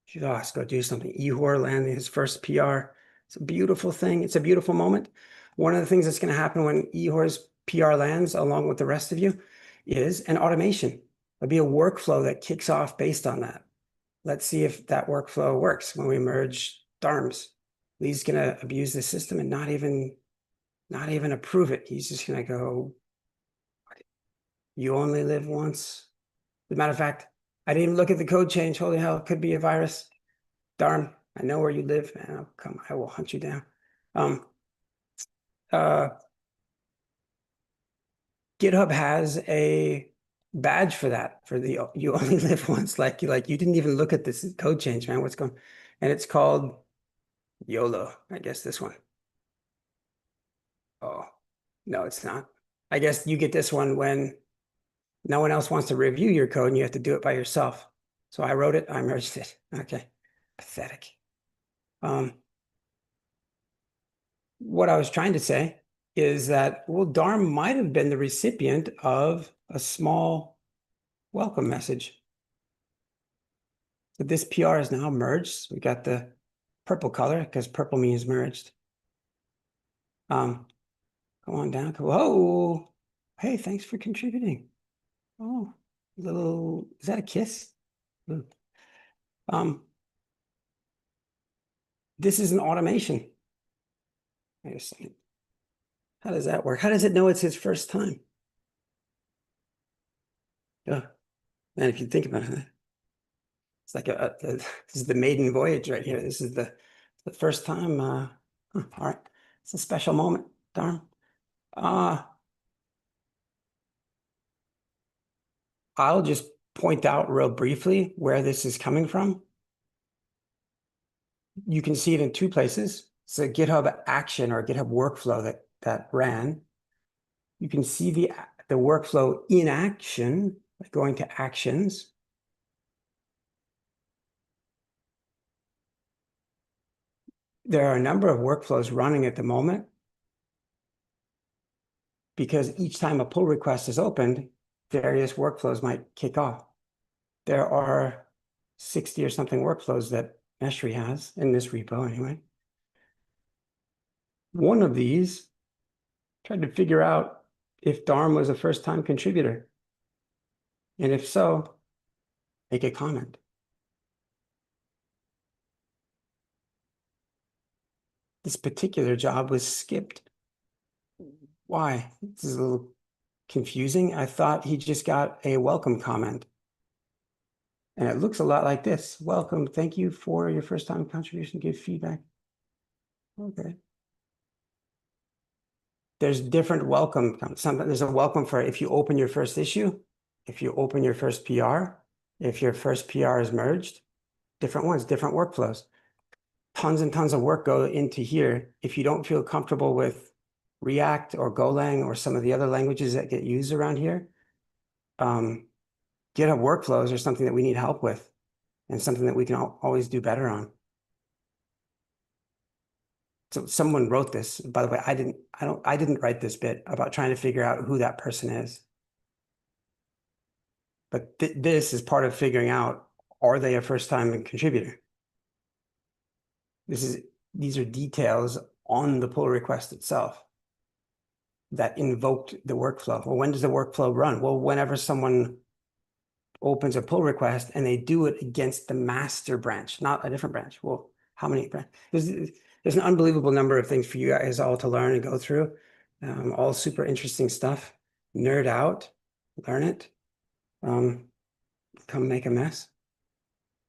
Just go do something. Ihor landing his first PR. It's a beautiful thing. It's a beautiful moment. One of the things that's going to happen when Ihor's PR lands, along with the rest of you, is an automation. There'll be a workflow that kicks off based on that. Let's see if that workflow works when we merge DARMs. Lee's going to abuse the system and not even approve it. He's just going to go, you only live once. As a matter of fact, I didn't even look at the code change. Holy hell, it could be a virus. Darn, I know where you live, man. Oh, come, I will hunt you down. GitHub has a badge for that, for the you only live once. Like you didn't even look at this code change, man. What's going? And it's called YOLO. I guess this one. Oh, no, it's not. I guess you get this one when no one else wants to review your code and you have to do it by yourself. So I wrote it, I merged it. Okay, pathetic. What I was trying to say is that, well, Dharm might have been the recipient of a small welcome message. So this PR is now merged. We got the purple color because purple means merged. Go on down. Whoa. Hey, thanks for contributing. Oh, little, is that a kiss? Ooh. This is an automation. Wait a second. How does that work? How does it know it's his first time? Yeah, man, if you think about it, it's like this is the maiden voyage right here. This is the first time. All right, it's a special moment. Darn. I'll just point out real briefly where this is coming from. You can see it in two places. It's a GitHub action or a GitHub workflow that ran. You can see the workflow in action by going to actions. There are a number of workflows running at the moment because each time a pull request is opened, various workflows might kick off. There are 60 or something workflows that Meshri has in this repo anyway. One of these tried to figure out if Dharm was a first-time contributor. And if so, make a comment. This particular job was skipped. Why? This is a little confusing. I thought he just got a welcome comment. And it looks a lot like this. Welcome, thank you for your first time contribution, give feedback. Okay. There's different welcome. There's a welcome for if you open your first issue, if you open your first PR, if your first PR is merged, different ones, different workflows. Tons and tons of work go into here. If you don't feel comfortable with React or Golang or some of the other languages that get used around here, GitHub workflows are something that we need help with and something that we can always do better on. So someone wrote this, by the way, I didn't write this bit about trying to figure out who that person is. But this is part of figuring out, are they a first-time contributor? These are details on the pull request itself that invoked the workflow. Well, when does the workflow run? Well, whenever someone opens a pull request and they do it against the master branch, not a different branch. Well, how many branches? There's an unbelievable number of things for you guys all to learn and go through. All super interesting stuff. Nerd out, learn it. Come make a mess.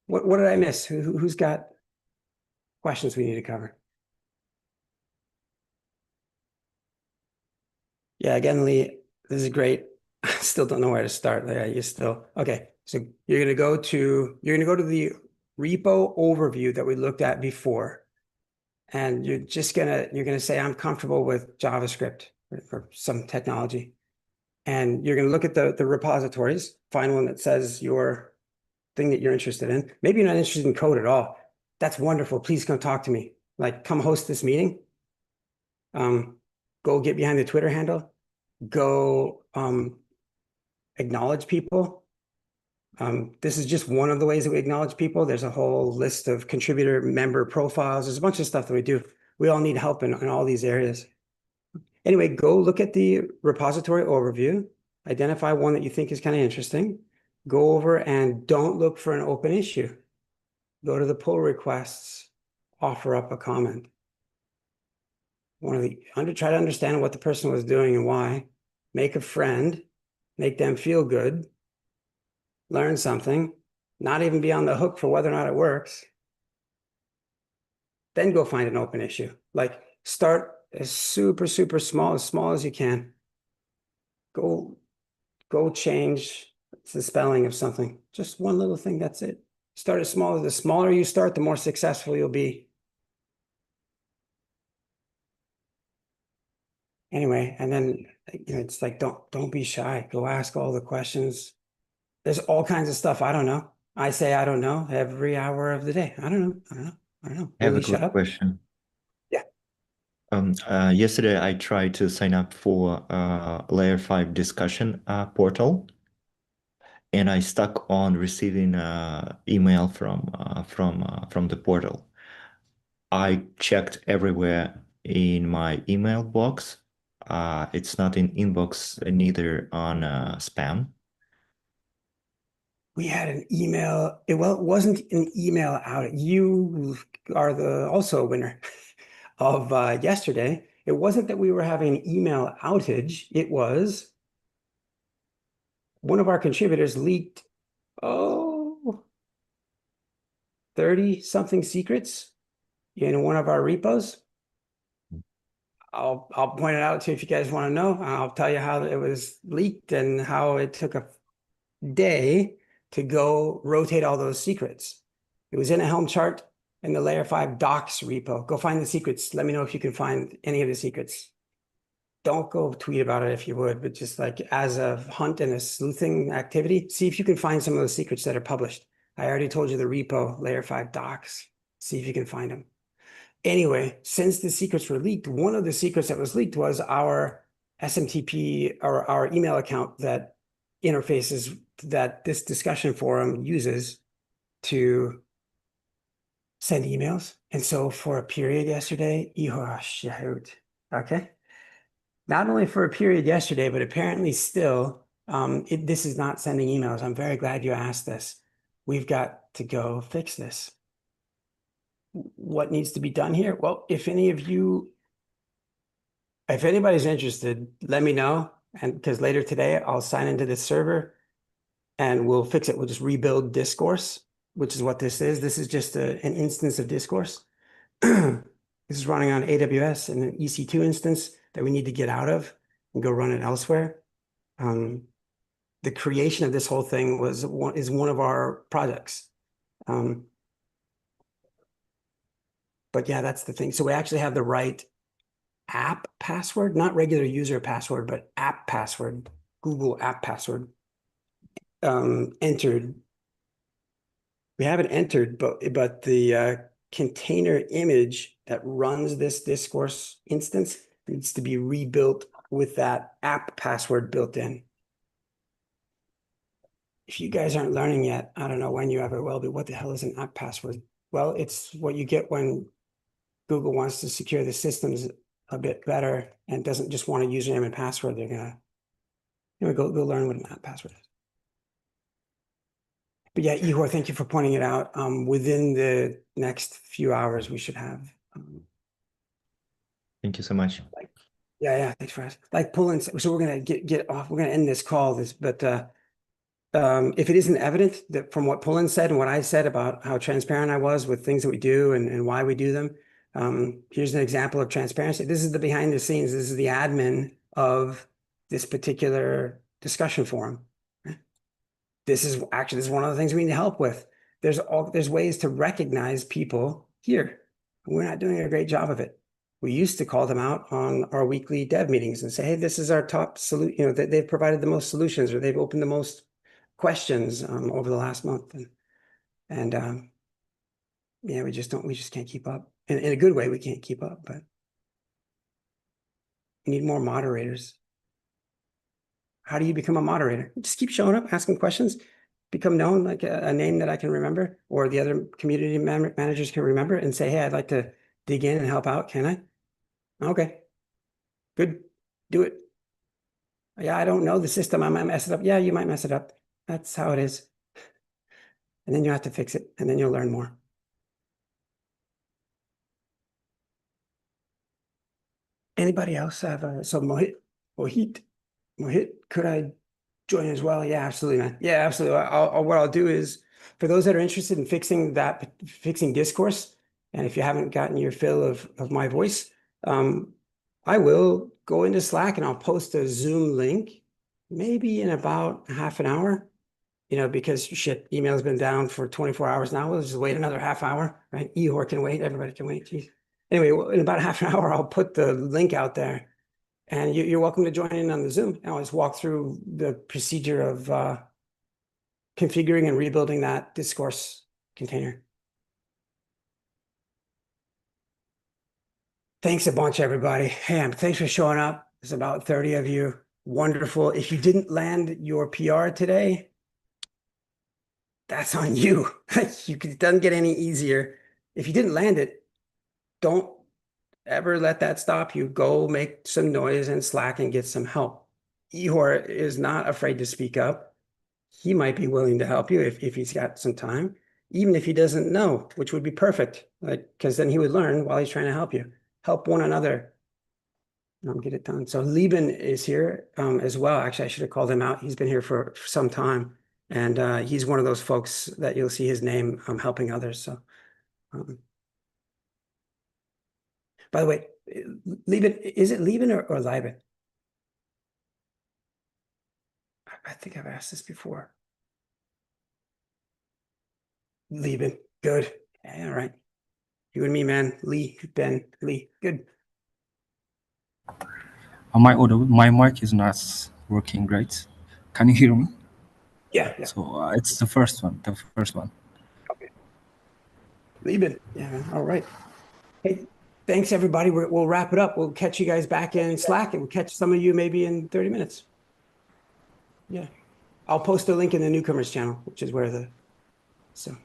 What did I miss? Who's got questions we need to cover? Yeah, again, Lee, this is great. I still don't know where to start. Okay. So you're gonna go to the repo overview that we looked at before. And you're gonna say, I'm comfortable with JavaScript or some technology. And you're gonna look at the repositories, find one that says your thing that you're interested in. Maybe you're not interested in code at all. That's wonderful. Please come talk to me. Like, come host this meeting. Go get behind the Twitter handle. Go acknowledge people. This is just one of the ways that we acknowledge people. There's a whole list of contributor member profiles. There's a bunch of stuff that we do. We all need help in all these areas. Anyway, go look at the repository overview, identify one that you think is kind of interesting, go over and don't look for an open issue. Go to the pull requests, offer up a comment. Try to understand what the person was doing and why. Make a friend, make them feel good, learn something, not even be on the hook for whether or not it works. Then go find an open issue. Like start as super small as you can. Go change the spelling of something. Just one little thing, that's it. Start as small. The smaller you start, the more successful you'll be. Anyway, and then it's like don't be shy. Go ask all the questions. There's all kinds of stuff I don't know. I say I don't know every hour of the day. I don't know.
I have
Will
a
you shut
quick
up?
question.
Yeah.
Yesterday I tried to sign up for Layer 5 discussion portal, and I stuck on receiving email from the portal. I checked everywhere in my email box. It's not in inbox, neither on spam.
We had an email. It wasn't an email out. You are also a winner of yesterday. It wasn't that we were having an email outage. It was one of our contributors leaked 30 something secrets in one of our repos. I'll point it out to you if you guys want to know. I'll tell you how it was leaked and how it took a day to go rotate all those secrets. It was in a Helm chart in the Layer 5 docs repo. Go find the secrets. Let me know if you can find any of the secrets. Don't go tweet about it if you would, but just like as a hunt and a sleuthing activity, see if you can find some of those secrets that are published. I already told you the repo, Layer 5 docs. See if you can find them. Anyway, since the secrets were leaked, one of the secrets that was leaked was our SMTP or our email account that interfaces that this discussion forum uses to send emails. And so for a period yesterday, okay. Not only for a period yesterday, but apparently still, this is not sending emails. I'm very glad you asked this. We've got to go fix this. What needs to be done here? Well, if anybody's interested, let me know. And because later today, I'll sign into this server and we'll fix it. We'll just rebuild Discourse, which is what this is. This is just an instance of Discourse. This is running on AWS and an EC2 instance that we need to get out of and go run it elsewhere. The creation of this whole thing is one of our projects. But yeah, that's the thing. So we actually have the right app password, not regular user password, but app password, Google app password entered. We haven't entered, but the container image that runs this Discourse instance needs to be rebuilt with that app password built in. If you guys aren't learning yet, I don't know when you ever will, but what the hell is an app password? Well, it's what you get when Google wants to secure the systems a bit better and doesn't just want a username and password. They're gonna go learn what an app password is. But yeah, Ihor, thank you for pointing it out. Within the next few hours, we should have.
Thank you so much.
Yeah, thanks for asking. Like pulling. So we're gonna get off. We're gonna end this call. But if it isn't evident that from what Pullen said and what I said about how transparent I was with things that we do and why we do them, here's an example of transparency. This is the behind the scenes. This is the admin of this particular discussion forum. This is one of the things we need help with. There's ways to recognize people here. We're not doing a great job of it. We used to call them out on our weekly dev meetings and say, hey, this is our top solution, that they've provided the most solutions or they've opened the most questions over the last month. And yeah, we just can't keep up. In a good way, we can't keep up, but we need more moderators. How do you become a moderator? Just keep showing up, asking questions, become known, like a name that I can remember, or the other community managers can remember and say, hey, I'd like to dig in and help out. Can I? Okay, good, do it. Yeah, I don't know the system. I might mess it up. Yeah, you might mess it up. That's how it is. And then you have to fix it, and then you'll learn more. Anybody else have so Mohit, could I join as well? Yeah, absolutely, man. Yeah, absolutely. What I'll do is For those that are interested in fixing discourse, and if you haven't gotten your fill of my voice, I will go into Slack and I'll post a Zoom link maybe in about half an hour, because shit, email's been down for 24 hours now. We'll just wait another half hour, right? Ehor can wait, everybody can wait. Geez. Anyway, in about half an hour, I'll put the link out there and you're welcome to join in on the Zoom. And I'll just walk through the procedure of configuring and rebuilding that discourse container. Thanks a bunch, everybody. Hey, thanks for showing up. There's about 30 of you. Wonderful. If you didn't land your PR today, that's on you. It doesn't get any easier. If you didn't land it, don't ever let that stop you. Go make some noise in Slack and get some help. Ehor is not afraid to speak up. He might be willing to help you if he's got some time, even if he doesn't know, which would be perfect, because then he would learn while he's trying to help you. Help one another. Get it done. So Lieben is here as well. Actually, I should have called him out. He's been here for some time, and he's one of those folks that you'll see his name helping others. So, by the way, Lieben, is it Lieben or Lieben? I think I've asked this before. Lieben, good. Yeah, all right. You and me, man. Lee, Ben, Lee, good.
My mic is not working great. Can you hear me?
Yeah.
So it's the first one.
Okay. Lieben, yeah, all right. Hey, thanks everybody. We'll wrap it up. We'll catch you guys back in Slack, and we'll catch some of you maybe in 30 minutes. Yeah, I'll post a link in the Newcomers channel, which is where so.